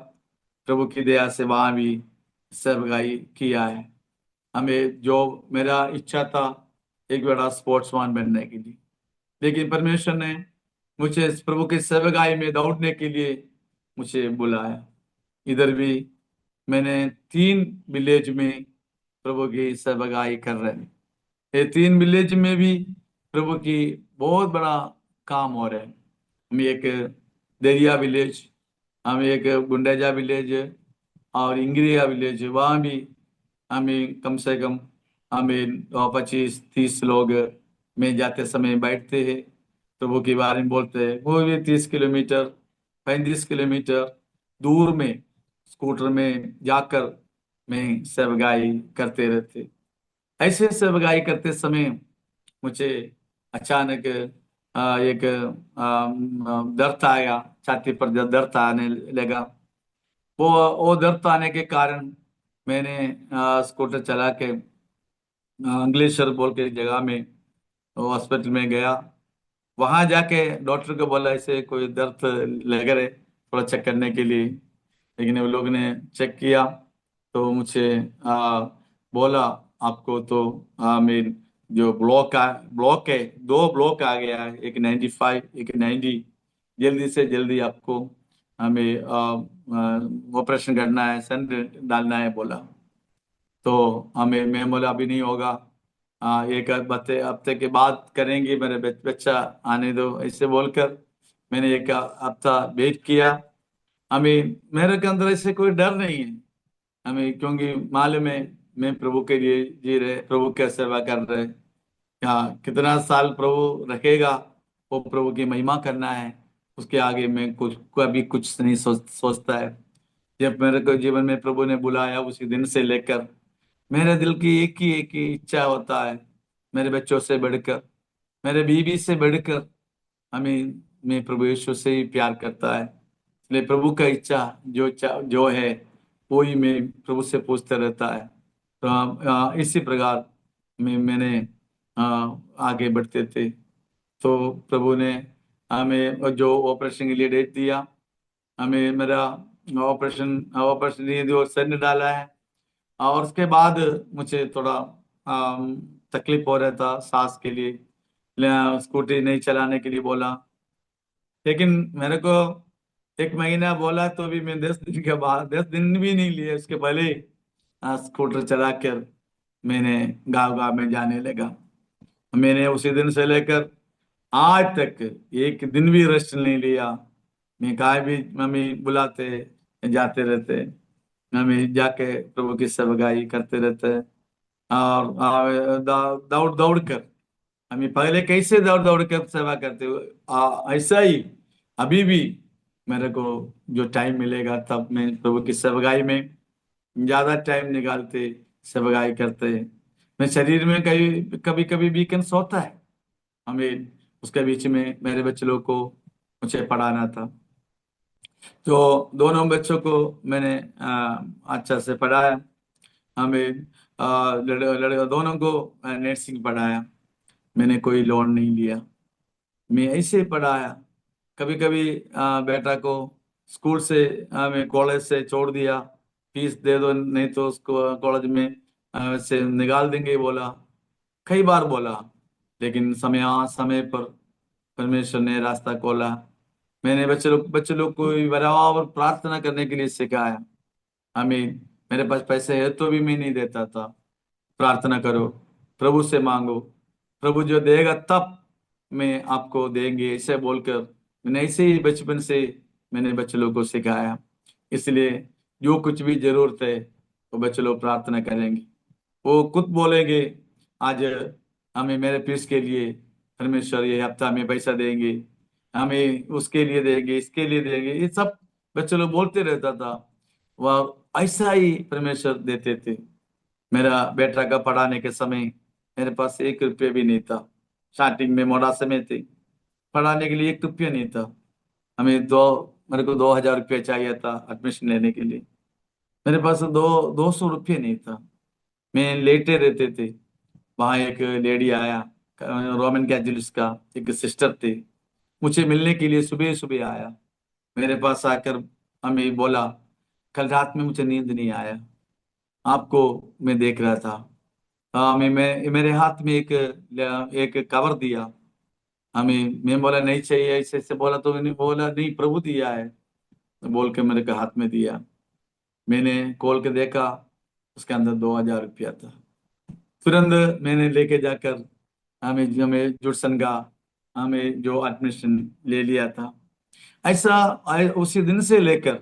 प्रभु की दया से वहां भी सेवकाई किया है। हमें जो मेरा इच्छा था एक बड़ा स्पोर्ट्समैन बनने के लिए, लेकिन परमेश्वर ने मुझे इस प्रभु की सेवकाई में दौड़ने के लिए मुझे बुलाया। इधर भी मैंने तीन विलेज में प्रभु की सेवकाई कर रहे हैं। ये तीन विलेज में भी प्रभु की बहुत बड़ा काम हो रहा है। हम एक देरिया विलेज, हम एक गुंडेजा विलेज और इंग्रिया विलेज, वहाँ भी हमें कम से कम हमें 25-30 लोग में जाते समय बैठते हैं, प्रभु के बारे में बोलते हैं। वो भी 30 किलोमीटर, 35 किलोमीटर दूर में स्कूटर में जाकर मैं सेवकाई करते रहते। ऐसे सेवकाई करते समय मुझे अचानक एक दर्द आया, छाती पर जब दर्द आने लगा। वो दर्द आने के कारण मैंने स्कूटर चला के अंगलेश्वर बोल के जगह में हॉस्पिटल में गया। वहां जाके डॉक्टर को बोला ऐसे कोई दर्द लग रहे, थोड़ा चेक करने के लिए। लेकिन वो लोग ने चेक किया तो मुझे बोला आपको तो मेरी जो ब्लॉक है, दो ब्लॉक आ गया है, एक 95, एक 90। जल्दी से जल्दी आपको हमें ऑपरेशन करना है, सन डालना है बोला। तो हमें मैं बोला अभी नहीं होगा, एक हफ्ते हफ्ते के बाद करेंगे, मेरे बच्चा आने दो, ऐसे बोलकर मैंने एक हफ्ता वेट किया। हमें मेरे के अंदर ऐसे कोई डर नहीं है। हमें क्योंकि मालूम है मैं प्रभु के लिए जी रहे, प्रभु की सेवा कर रहे। हाँ, कितना साल प्रभु रखेगा वो प्रभु की महिमा करना है। उसके आगे मैं कुछ कभी कुछ नहीं सोचता है। जब मेरे को जीवन में प्रभु ने बुलाया उसी दिन से लेकर मेरे दिल की एक ही इच्छा होता है, मेरे बच्चों से बढ़कर, मेरे बीवी से बढ़कर हमें, मैं प्रभु यीशु से ही प्यार करता है। इसलिए प्रभु का इच्छा जो है वो ही मैं प्रभु से पूछते रहता है। तो इसी प्रकार मैंने आगे बढ़ते थे। तो प्रभु ने हमें जो ऑपरेशन के लिए डेट दिया, हमें मेरा ऑपरेशन ऑपरेशन ये जो सर ने डाला है। और उसके बाद मुझे थोड़ा तकलीफ हो रहा था सांस के लिए, स्कूटी नहीं चलाने के लिए बोला। लेकिन मेरे को एक महीना बोला तो भी मैं 10 दिन के बाद, 10 दिन भी नहीं लिए, उसके पहले ही स्कूटर चला कर मैंने गांव गांव में जाने लगा। मैंने उसी दिन से लेकर आज तक एक दिन भी रेस्ट नहीं लिया। मैं कहा भी मम्मी बुलाते जाते रहते, मम्मी जाके प्रभु की सेवकाई करते रहते। और दौड़ दौड़ कर, हमें पहले कैसे दौड़ दौड़ कर सेवा करते हुए, ऐसा ही अभी भी मेरे को जो टाइम मिलेगा तब मैं प्रभु की सेवकाई में ज्यादा टाइम निकालते सेवकाई करते हैं। मैं शरीर में कभी कभी कभी वीकेंड्स होता है हमें, उसके बीच में मेरे बच्चे लोग को मुझे पढ़ाना था। तो दोनों बच्चों को मैंने अच्छा से पढ़ाया। हमें लड़का दोनों को नर्सिंग पढ़ाया। मैंने कोई लोन नहीं लिया, मैं ऐसे ही पढ़ाया। कभी कभी बेटा को स्कूल से मैं कॉलेज से छोड़ दिया, फीस दे दो नहीं तो उसको कॉलेज में से निकाल देंगे बोला, कई बार बोला। लेकिन समय पर परमेश्वर ने रास्ता खोला। मैंने बच्चे लोग को भी बराबर प्रार्थना करने के लिए सिखाया। हमें, मेरे पास पैसे है तो भी मैं नहीं देता था, प्रार्थना करो, प्रभु से मांगो, प्रभु जो देगा तब मैं आपको देंगे, ऐसे बोलकर मैंने ऐसे ही बचपन से मैंने बच्चे लोग को सिखाया। इसलिए जो कुछ भी जरूरत है वो बच्चे लोग प्रार्थना करेंगे, वो खुद बोलेंगे आज हमें मेरे फीस के लिए परमेश्वर ये हफ्ता में पैसा देंगे, हमें उसके लिए देंगे, इसके लिए देंगे, ये सब बच्चे लोग बोलते रहता था। वह ऐसा ही परमेश्वर देते थे। मेरा बेटा का पढ़ाने के समय मेरे पास 1 रुपये भी नहीं था। स्टार्टिंग में मोडासे में थे, पढ़ाने के लिए 1 रुपया नहीं था। हमें दो मेरे को 2,000 रुपये चाहिए था एडमिशन लेने के लिए, मेरे पास 200 रुपये नहीं था। मैं लेटे रहते थे। वहां एक लेडी आया, रोमन कैथोलिक का एक सिस्टर थे, मुझे मिलने के लिए सुबह सुबह आया। मेरे पास आकर हमें बोला कल रात में मुझे नींद नहीं आया, आपको मैं देख रहा था। हाँ, मैं मेरे हाथ में एक कवर दिया हमें। मैं बोला नहीं चाहिए, ऐसे ऐसे बोला तो मैंने बोला नहीं प्रभु दिया है, तो बोल के मेरे को हाथ में दिया। मैंने खोल के देखा, उसके अंदर 2,000 रुपया था। तुरंत मैंने लेके जाकर हमें हमें जुड़सन का हमें जो एडमिशन ले लिया था। ऐसा उसी दिन से लेकर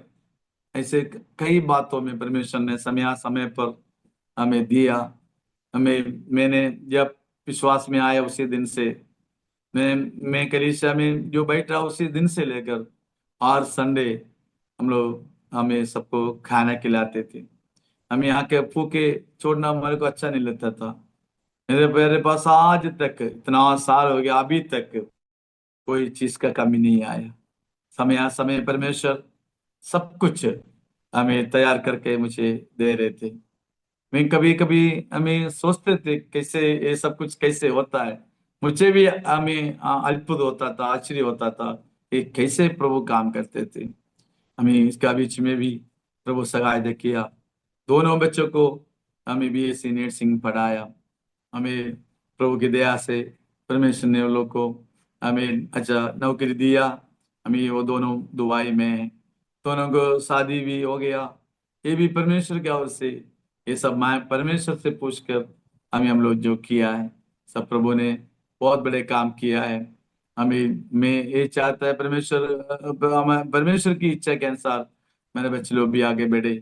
ऐसे कई बातों में परमेश्वर ने समय समय पर हमें दिया। हमें, मैंने जब विश्वास में आया उसी दिन से मैं कलीसिया में जो बैठा उसी दिन से लेकर हर संडे हम लोग हमें सबको खाना खिलाते थे। हम यहाँ के फूके छोड़ना हमारे को अच्छा नहीं लगता था। मेरे मेरे पास आज तक इतना साल हो गया, अभी तक कोई चीज का कमी नहीं आया। समय परमेश्वर सब कुछ हमें तैयार करके मुझे दे रहे थे। मैं कभी कभी हमें सोचते थे कैसे ये सब कुछ कैसे होता है। मुझे भी हमें अद्भुत होता था, आश्चर्य होता था कि कैसे प्रभु काम करते थे। हमें इसका बीच में भी प्रभु सहायता किया। दोनों बच्चों को हमें BSc नर्सिंग पढ़ाया। हमें प्रभु की दया से परमेश्वर ने उन लोग को हमें अच्छा नौकरी दिया। हमें वो दोनों दुबई में हैं। दोनों को शादी भी हो गया, ये भी परमेश्वर की ओर से। ये सब मैं परमेश्वर से पूछ कर हम लोग जो किया है, सब प्रभु ने बहुत बड़े काम किया है। हमें, मैं ये चाहता है परमेश्वर की इच्छा के अनुसार मेरे बच्चे लोग भी आगे बढ़े।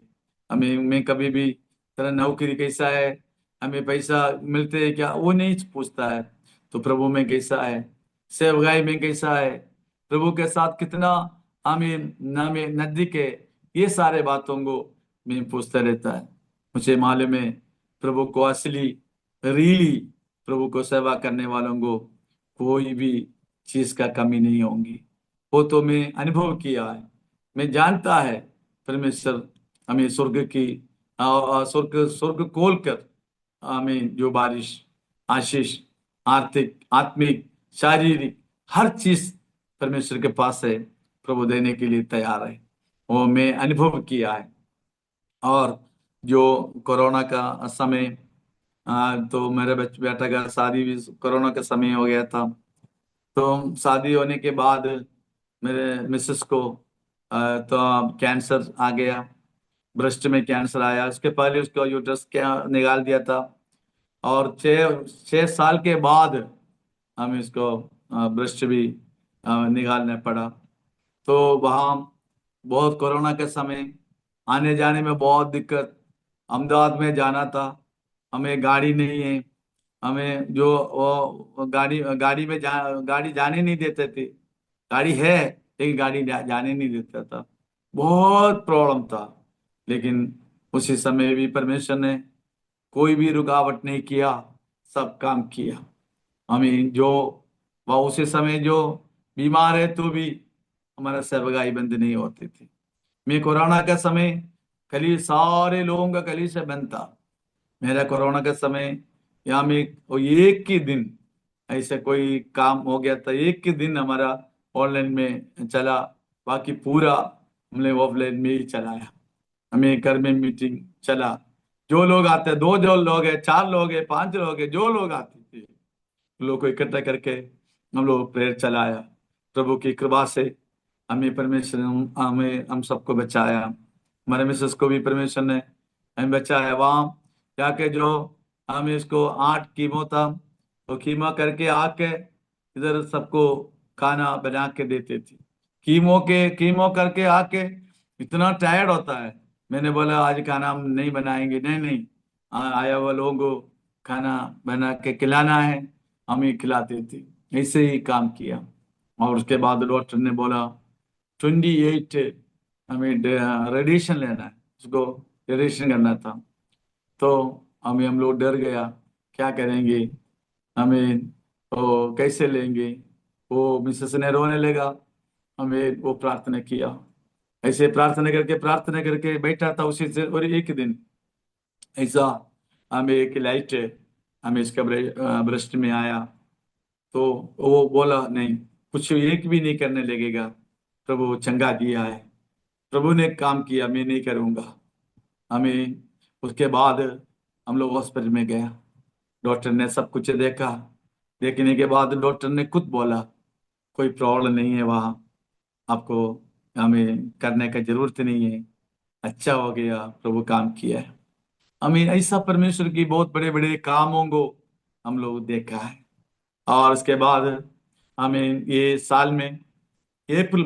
हमें, मैं कभी भी तेरा नौकरी कैसा है, हमें पैसा मिलते है क्या, वो नहीं पूछता है। तो प्रभु में कैसा है, सेवकाई में कैसा है, प्रभु के साथ कितना हमें हमें नजदीक है, ये सारे बातों को मैं पूछता रहता है। मुझे मालूम है प्रभु को असली रियली प्रभु को सेवा करने वालों को कोई भी चीज का कमी नहीं होगी। वो तो मैं अनुभव किया है। मैं जानता है परमेश्वर हमें स्वर्ग की स्वर्ग स्वर्ग खोल कर हमें जो बारिश आशीष आर्थिक आत्मिक शारीरिक हर चीज परमेश्वर के पास है, प्रभु देने के लिए तैयार है। वो मैं अनुभव किया है। और जो कोरोना का समय, तो मेरे बेटा का शादी भी कोरोना का समय हो गया था। तो शादी होने के बाद मेरे मिसेस को तो कैंसर आ गया, ब्रेस्ट में कैंसर आया। उसके पहले उसका यूट्रस क्या निकाल दिया था। और 6 साल के बाद हमें इसको ब्रेस्ट भी निकालना पड़ा। तो वहाँ बहुत कोरोना के समय आने जाने में बहुत दिक्कत। अहमदाबाद में जाना था, हमें गाड़ी नहीं है। हमें जो वो गाड़ी में गाड़ी जाने नहीं देते थे। गाड़ी है लेकिन गाड़ी जाने नहीं देता था। बहुत प्रॉब्लम था। लेकिन उसी समय भी परमेश्वर ने कोई भी रुकावट नहीं किया, सब काम किया। हमें जो वह उसी समय जो बीमार है तो भी हमारा सेवगाई बंद नहीं होती थी। मैं कोरोना का समय कली सारे लोगों का कली से बंद था। मेरा कोरोना का समय यहाँ में वो एक ही दिन ऐसे कोई काम हो गया था, एक ही दिन हमारा ऑनलाइन में चला। बाकी पूरा हमने ऑफलाइन में ही चलाया। हमें घर में मीटिंग चला। जो लोग आते हैं, दो जो लोग हैं, चार लोग हैं, पांच लोग हैं, जो लोग आते थे लोग को इकट्ठा करके हम लोग प्रेयर चलाया। प्रभु की कृपा से हमें परमेश्वर ने हमें हम सबको बचाया। हमारे मिसेस को भी परमेश्वर ने हमें बचाया। वहाँ जाके जो हमें इसको 8 कीमो था, तो कीमो करके आके इधर सबको खाना बना के देते थे। कीमो करके आके इतना टायर्ड होता है। मैंने बोला आज खाना हम नहीं बनाएंगे, नहीं नहीं, आया हुआ लोगों को खाना बना के खिलाना है, हम ही खिलाते थे। ऐसे ही काम किया। और उसके बाद डॉक्टर ने बोला 28 हमें रेडिएशन लेना है, उसको रेडिएशन करना था। तो हम लोग डर गया, क्या करेंगे, हमें तो कैसे लेंगे। वो मिसेस ने रोने लगा। हमें वो प्रार्थना किया। ऐसे प्रार्थना करके बैठा था उसी से। और एक दिन ऐसा हमें एक लाइट हमें इसका ब्रेस्ट में आया। तो वो बोला नहीं, कुछ एक भी नहीं करने लगेगा, प्रभु चंगा दिया है, प्रभु ने काम किया, मैं नहीं करूंगा। हमें उसके बाद हम लोग हॉस्पिटल में गया। डॉक्टर ने सब कुछ देखा। देखने के बाद डॉक्टर ने खुद बोला कोई प्रॉब्लम नहीं है वहाँ, आपको हमें करने का जरूरत नहीं है, अच्छा हो गया, प्रभु काम किया है। हमें ऐसा परमेश्वर की बहुत बड़े बड़े कामों को हम लोग देखा है। और उसके बाद हमें ये साल में अप्रैल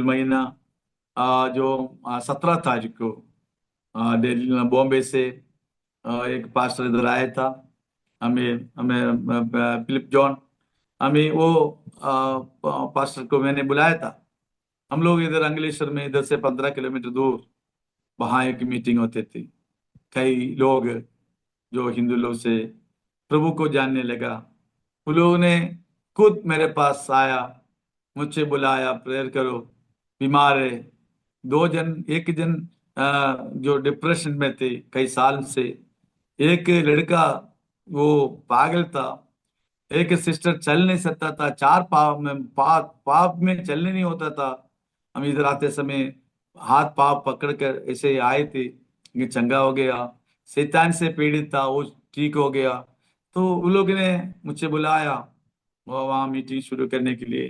महीना जो 17 तारीख को दिल्ली बॉम्बे से एक पास्टर इधर आया था। हमें हमें फिलिप जॉन, हमें वो पास्टर को मैंने बुलाया था। हम लोग इधर अंगलेश्वर में, इधर से 15 किलोमीटर दूर, वहाँ एक मीटिंग होती थी। कई लोग जो हिंदू लोग से प्रभु को जानने लगा। उन लोगों ने खुद मेरे पास आया, मुझे बुलाया प्रेयर करो, बीमार है। एक जन जो डिप्रेशन में थे कई साल से, एक लड़का वो पागल था, एक सिस्टर चल नहीं सकता था, चार पाव में पाप में चलने नहीं होता था। हम इधर आते समय हाथ पाव पकड़ कर ऐसे आए थे, ये चंगा हो गया। शैतान से पीड़ित था, वो ठीक हो गया। तो उन लोगों ने मुझे बुलाया वो वहाँ मीटिंग शुरू करने के लिए।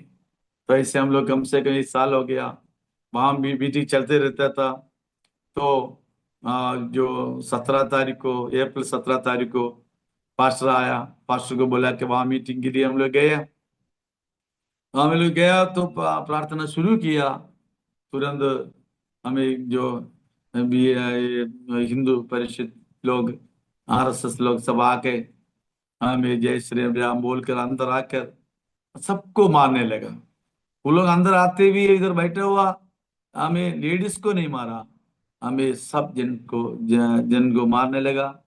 तो ऐसे हम लोग कम से कम 1 साल हो गया, वहाँ भी मीटिंग चलते रहता था। तो जो 17 तारीख को, अप्रैल 17 तारीख को पास्टर आया। पास्टर को बोला कि वहाँ मीटिंग के लिए हम लोग गए। हम लोग गया तो प्रार्थना शुरू किया। तुरंत हमें जो भी ये हिंदू परिषद लोग, आरएसएस लोग सब आके हमें जय श्री राम बोलकर अंदर आकर सबको मारने लगा। वो लोग अंदर आते भी इधर बैठा हुआ, हमें लेडीज को नहीं मारा, हमें सब जन को मारने लगा।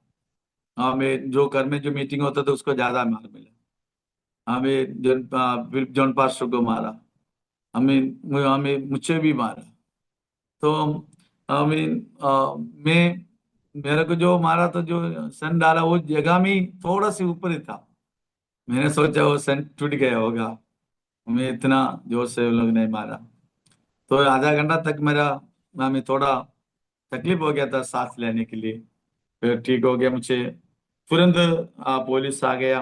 हमें जो घर में जो मीटिंग होता था उसको ज्यादा मार मिला। हमें फिलिप जॉन पास्टर को मारा, हमें हमें मुझे भी मारा। तो हमें मैं मेरे को जो मारा तो जो सन डाला वो जगह में ही थोड़ा सी ऊपर ही था। मैंने सोचा वो सन टूट गया होगा, हमें इतना जोर से उन लोग ने मारा। तो आधा घंटा तक मेरा हमें थोड़ा तकलीफ हो गया था सांस लेने के लिए। फिर ठीक हो गया मुझे, तुरंत पुलिस आ गया।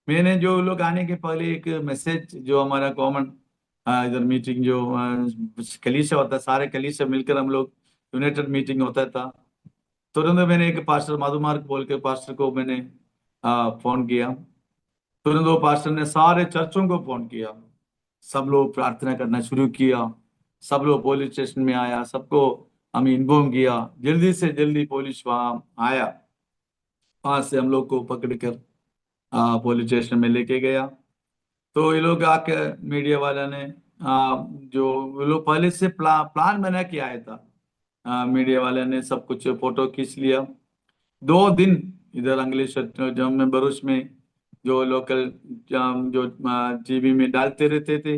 मैंने जो लोग आने के पहले एक मैसेज जो हमारा कॉमन इधर मीटिंग जो कलीसिया होता है, सारे कलीसिया मिलकर हम लोग यूनाइटेड मीटिंग होता था। तुरंत मैंने एक पास्टर मधुमार्ग बोल के पास्टर को मैंने फोन किया। तुरंत वो पास्टर ने सारे चर्चों को फोन किया, सब लोग प्रार्थना करना शुरू किया। सब लोग पुलिस स्टेशन में आया, सबको हमें इन्फॉर्म किया। जल्दी से जल्दी पुलिस वहां आया, वहां से हम लोग को पकड़कर पुलिस स्टेशन में लेके गया। तो ये लोग आके मीडिया वाला ने जो वो लोग पहले से प्लान बना के आया था। मीडिया वाले ने सब कुछ फोटो खींच लिया। 2 दिन इधर अंकलेश्वर जब में भरूच में जो लोकल जो टीवी में डालते रहते थे,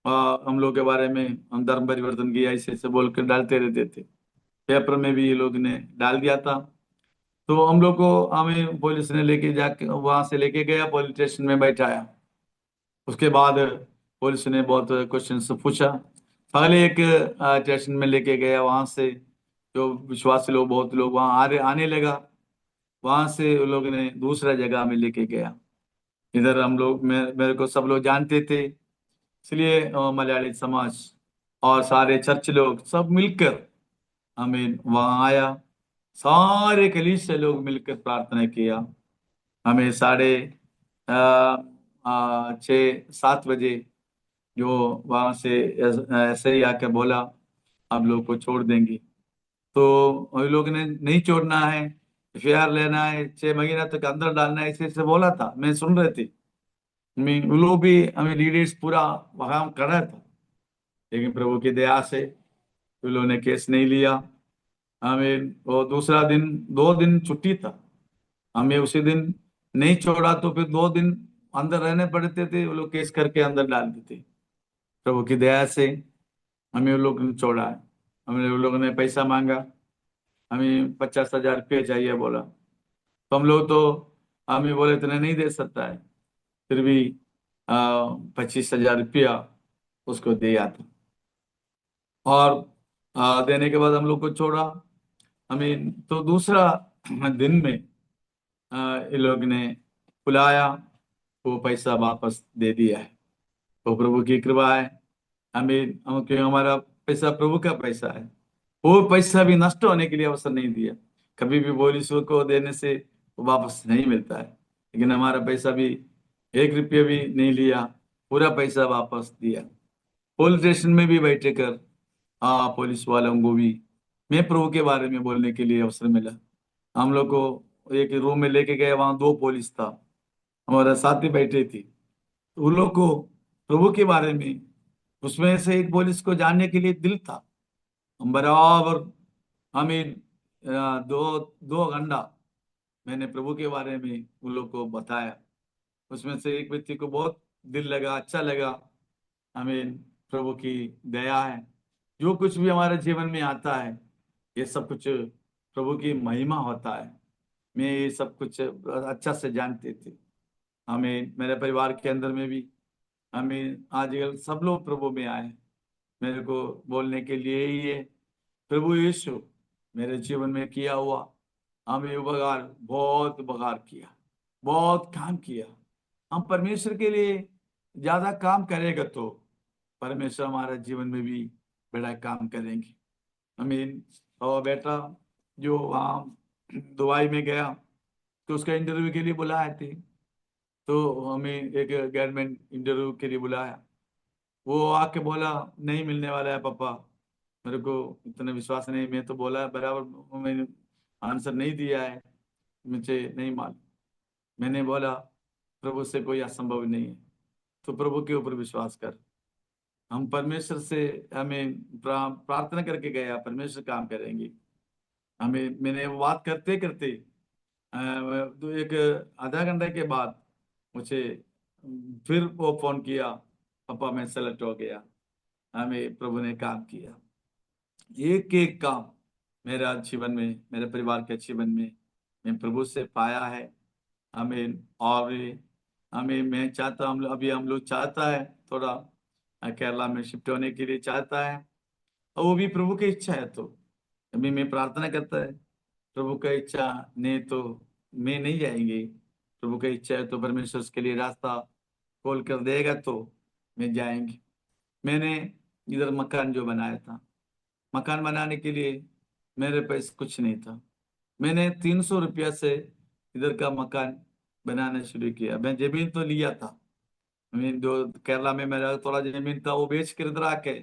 हम लोग के बारे में, हम धर्म परिवर्तन किया ऐसे ऐसे बोल कर डालते रहते थे। पेपर में भी ये लोग ने डाल दिया था। तो हम लोग को हमें पुलिस ने लेके जाके वहां से लेके गया, पुलिस स्टेशन में बैठाया। उसके बाद पुलिस ने बहुत क्वेश्चन पूछा। पहले एक स्टेशन में लेके गया, वहां से जो विश्वासी लोग बहुत लोग वहां आने लगा। वहां से उन लोगों ने दूसरा जगह में लेके गया। इधर हम लोग मेरे को सब लोग जानते थे, इसलिए मलयाली समाज और सारे चर्च लोग सब मिलकर हमें वहां आया। सारे कलीसिया से लोग मिलकर प्रार्थना किया। हमें 6:30 7 बजे जो वहां से ऐसे ही आके बोला आप लोग को छोड़ देंगे। तो हम लोग ने नहीं छोड़ना है, एफआईआर लेना है, 6 महीना तक अंदर डालना है, ऐसे ऐसे बोला था। मैं सुन रहे थे, मैं वो लोग भी हमें लीडर्स पूरा वहां खड़ा था। लेकिन प्रभु की दया से उन लोगों ने केस नहीं लिया। हमें वो दूसरा दिन, 2 दिन छुट्टी था, हमें उसी दिन नहीं छोड़ा तो फिर 2 दिन अंदर रहने पड़ते थे। वो लोग केस करके अंदर डाल देते। प्रभु की दया से हमें उन लोग ने छोड़ा है। हमें उन लोगों ने पैसा मांगा, हमें 50,000 रुपये चाहिए बोला। तो हम लोग तो हमें बोले इतने नहीं दे सकता है, फिर भी 25,000 रुपया उसको दिया था। और देने के बाद हम लोग को छोड़ा। हमें तो दूसरा दिन में इन लोग ने बुलाया, वो पैसा वापस दे दिया है। तो प्रभु की कृपा है। क्योंकि हमारा पैसा प्रभु का पैसा है, वो पैसा भी नष्ट होने के लिए अवसर नहीं दिया। कभी भी पुलिस को देने से वो वापस नहीं मिलता है, लेकिन हमारा पैसा भी 1 रुपया भी नहीं लिया, पूरा पैसा वापस दिया। पुलिस स्टेशन में भी बैठे कर पुलिस वालों को भी मैं प्रभु के बारे में बोलने के लिए अवसर मिला। हम लोग को एक रूम में लेके गए, वहां 2 पुलिस था, हमारे साथी बैठे थी। तो उन लोग को प्रभु के बारे में, उसमें से एक पुलिस को जानने के लिए दिल था। हम बराबर हमें 2 2 घंटा मैंने प्रभु के बारे में उन लोग को बताया। उसमें से एक व्यक्ति को बहुत दिल लगा, अच्छा लगा। हमें प्रभु की दया है, जो कुछ भी हमारे जीवन में आता है ये सब कुछ प्रभु की महिमा होता है। मैं ये सब कुछ अच्छा से जानते थे। हमें मेरे परिवार के अंदर में भी हमें आजकल सब लोग प्रभु में आए। मेरे को बोलने के लिए ही है, प्रभु यीशु मेरे जीवन में किया हुआ, हमें उपकार, बहुत उपकार किया, बहुत काम किया। हम परमेश्वर के लिए ज्यादा काम करेगा तो परमेश्वर हमारे जीवन में भी बड़ा काम करेंगे। हमें और बेटा जो वहाँ दुबई में गया तो उसका इंटरव्यू के लिए बुलाए थे। तो हमें एक गवर्नमेंट इंटरव्यू के लिए बुलाया। वो आके बोला नहीं मिलने वाला है पापा। मेरे को इतना विश्वास नहीं, मैं तो बोला बराबर, मैंने आंसर नहीं दिया है, मुझे नहीं मालूम। मैंने बोला प्रभु से कोई असंभव नहीं है। तो प्रभु के ऊपर विश्वास कर। हम परमेश्वर से हमें प्रार्थना करके गया, परमेश्वर काम करेंगे। हमें मैंने वो बात करते करते तो एक आधा घंटे के बाद मुझे फिर वो फोन किया, पापा मैं सेलेक्ट हो गया। हमें प्रभु ने काम किया, एक एक काम मेरा जीवन में, मेरे परिवार के जीवन में मैं प्रभु से पाया है। हमें और हमें मैं चाहता, हम लोग चाहता है थोड़ा केरला में शिफ्ट होने के लिए चाहता है, और वो भी प्रभु की इच्छा है। तो अभी मैं प्रार्थना करता है, प्रभु का इच्छा नहीं तो मैं नहीं जाएंगे, प्रभु का इच्छा है तो परमेश्वर उसके लिए रास्ता खोल कर देगा तो मैं जाएंगे। मैंने इधर मकान जो बनाया था, मकान बनाने के लिए मेरे पास कुछ नहीं था। मैंने 300 रुपया से इधर का मकान बनाना शुरू किया। मैं जमीन तो लिया था, मैं जो केरला में मेरा थोड़ा जमीन था वो बेच कर इधर आके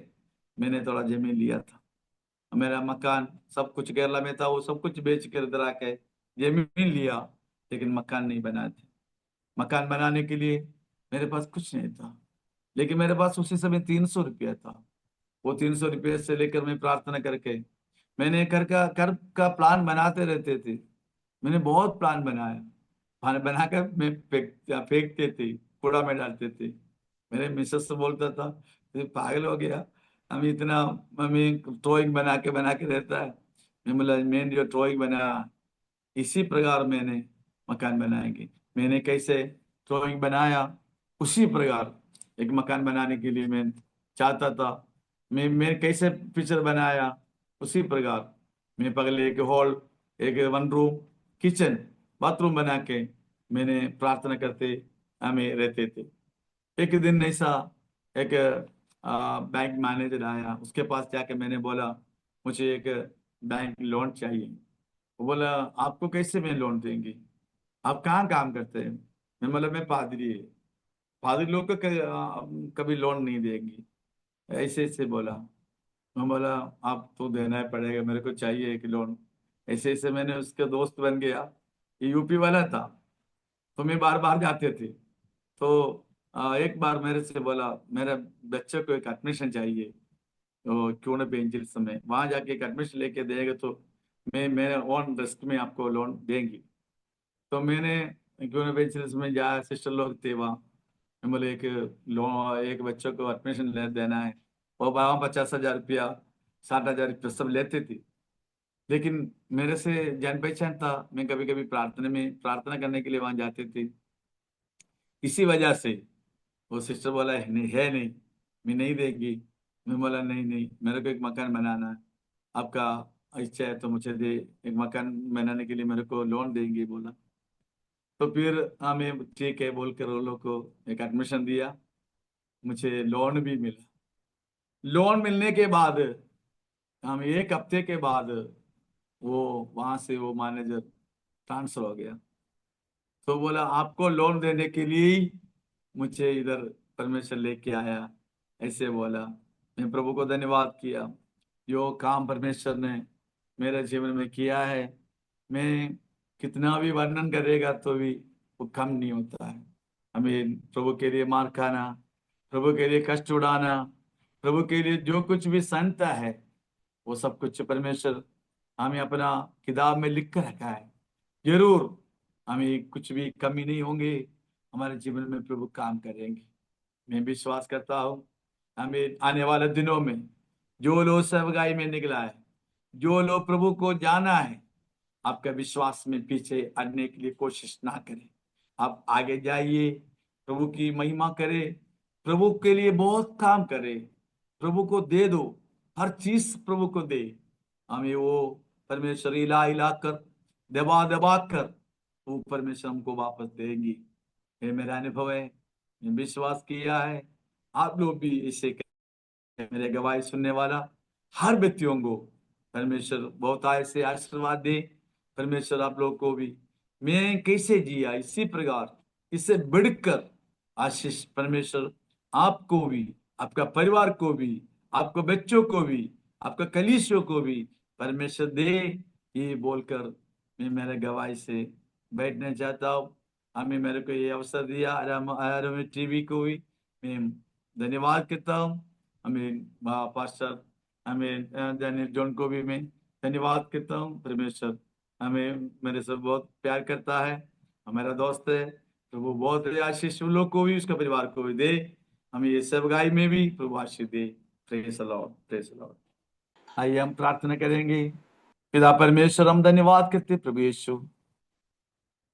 मैंने थोड़ा जमीन लिया था। मेरा मकान सब कुछ केरला में था, वो सब कुछ बेच कर इधर आके जमीन लिया, लेकिन मकान नहीं बनाए थे। मकान बनाने के लिए मेरे पास कुछ नहीं था, लेकिन मेरे पास उसी समय 300 रुपया था। वो 300 रुपये से लेकर मैं प्रार्थना करके मैंने घर का प्लान बनाते रहते थे। मैंने बहुत प्लान बनाया, प्लान बनाकर मैं फेंकते थे, कूड़ा में डालते थे। मेरे मिसेस से बोलता था "ये पागल हो गया, हम इतना मम्मी ड्राइंग बना के रहता है"। मैं बोला मैंने जो ड्राइंग बनाया इसी प्रकार मैंने मकान बनाएंगे। मैंने कैसे ड्राइंग बनाया उसी प्रकार एक मकान बनाने के लिए मैं चाहता था। मैं कैसे पिक्चर बनाया उसी प्रकार मैं पहले एक हॉल, एक वन रूम, किचन, बाथरूम बना के मैंने प्रार्थना करते हमें रहते थे। एक दिन ऐसा एक बैंक मैनेजर आया, उसके पास जाके मैंने बोला मुझे एक बैंक लोन चाहिए। वो बोला आपको कैसे मैं लोन देंगे, आप कहाँ काम करते हैं। मैं बोला मैं पादरी है, पादरी लोग को कभी लोन नहीं देंगे, ऐसे ऐसे बोला। मैं बोला आप तो देना ही पड़ेगा, मेरे को चाहिए एक लोन। ऐसे ऐसे मैंने उसका दोस्त बन गया, ये यूपी वाला था, तो मैं बार बार जाते थे। तो एक बार मेरे से बोला मेरे बच्चे को एक एडमिशन चाहिए, तो क्यों ना पेंजिल्स में वहां जाके एक एडमिशन लेके देगा तो मैं मेरे ओन रिस्क में आपको लोन देंगी। तो मैंने क्यों ना पेंजिल्स में जाया, सिस्टर लोग थे वहाँ। मैं बोले एक लोन, एक बच्चे को एडमिशन ले देना है। वो वहाँ 50,000 रुपया, 60,000 रुपया सब लेते थे। लेकिन मेरे से जान पहचान था, मैं कभी कभी प्रार्थना में प्रार्थना करने के लिए वहां जाते थे। इसी वजह से वो सिस्टर बोला है नहीं, मैं नहीं देगी। मैं बोला नहीं नहीं, मेरे को एक मकान बनाना है, आपका इच्छा है तो मुझे दे, एक मकान बनाने के लिए मेरे को लोन देंगे बोला। तो फिर हमें ठीक है बोलकर वो लोग को एक एडमिशन दिया, मुझे लोन भी मिला। लोन मिलने के बाद हम एक हफ्ते के बाद वो वहां से वो मैनेजर ट्रांसफर हो गया। तो बोला आपको लोन देने के लिए ही मुझे इधर परमेश्वर लेके आया, ऐसे बोला। मैं प्रभु को धन्यवाद किया, जो काम परमेश्वर ने मेरे जीवन में किया है, मैं कितना भी वर्णन करेगा तो भी वो कम नहीं होता है। हमें प्रभु के लिए मार खाना, प्रभु के लिए कष्ट उड़ाना, प्रभु के लिए जो कुछ भी संता है, वो सब कुछ परमेश्वर हमें अपना किताब में लिख कर रखा है। जरूर हमें कुछ भी कमी नहीं होंगे, हमारे जीवन में प्रभु काम करेंगे। मैं विश्वास करता हूँ हमें आने वाले दिनों में जो लोग सेवकाई में निकला है, जो लोग प्रभु को जाना है, आपका विश्वास में पीछे हटने के लिए कोशिश ना करें। आप आगे जाइए, प्रभु की महिमा करें, प्रभु के लिए बहुत काम करें, प्रभु को दे दो, हर चीज प्रभु को दे। हमें वो परमेश्वर इला इला कर, दबा दबा कर वो परमेश्वर हमको वापस देंगी। ये मेरा अनुभव है, मैं विश्वास किया है। आप लोग भी इसे मेरे गवाही सुनने वाला हर व्यक्तियों को परमेश्वर बहुत आय से आशीर्वाद दे। परमेश्वर आप लोग को भी मैं कैसे जिया इसी प्रकार, इससे बढ़कर आशीष परमेश्वर आपको भी, आपका परिवार को भी, आपको बच्चों को भी, आपका कलीसियों को भी परमेश्वर दे, ये बोलकर मैं मेरे गवाही से बैठना चाहता हूँ। हमें मेरे को ये अवसर दिया आराम टीवी को भी मैं धन्यवाद करता हूँ। हमें पास्टर हमें डैनियल जॉन को भी मैं धन्यवाद करता हूँ। परमेश्वर हमें मेरे से बहुत प्यार करता है, हमारा दोस्त है। तो वो बहुत आशीष उन लोग को भी, उसके परिवार को भी दे। हमें ये सब गाय में भी प्रभु आशीष दे। Praise the Lord, praise the Lord. आइए हम प्रार्थना करेंगे। पिता परमेश्वर, हम धन्यवाद करते प्रभु यीशु।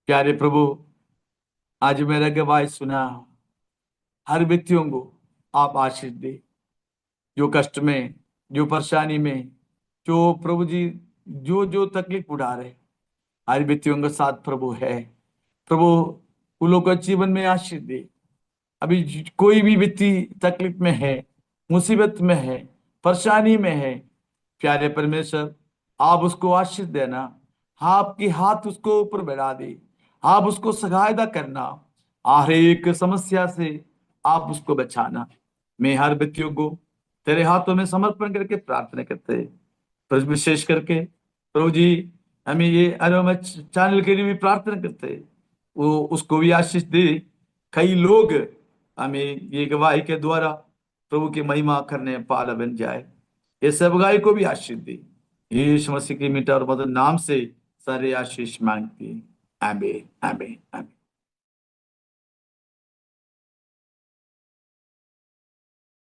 प्यारे प्रभु, आज मेरा गवाही सुना, हर व्यक्तियों को आप आशीष दे, जो कष्ट में, जो परेशानी में, जो प्रभु जी जो जो तकलीफ उठा रहे, हर व्यक्तियों के साथ प्रभु है। प्रभु उन लोगों के जीवन में आशीष दे। अभी कोई भी व्यक्ति तकलीफ में है, मुसीबत में है, परेशानी में है, प्यारे परमेश्वर आप उसको आशीष देना। आपकी हाथ उसको ऊपर बढ़ा दे, आप उसको सहायता करना, हर एक समस्या से आप उसको बचाना। मैं हर व्यक्तियों को तेरे हाथों में समर्पण करके प्रार्थना करते हैं। पर विशेष करके प्रभु जी हमें ये अरोमा चैनल के लिए भी प्रार्थना करते हैं, वो उसको भी आशीष दे। कई लोग हमें ये गवाही के द्वारा प्रभु की महिमा करने पाला बन जाए। ये सब गाय को भी आशीष दे। यीशु मसीह की मीठा और मधुर नाम से सारे आशीष मांगती है। आमीन, आमीन, आमीन।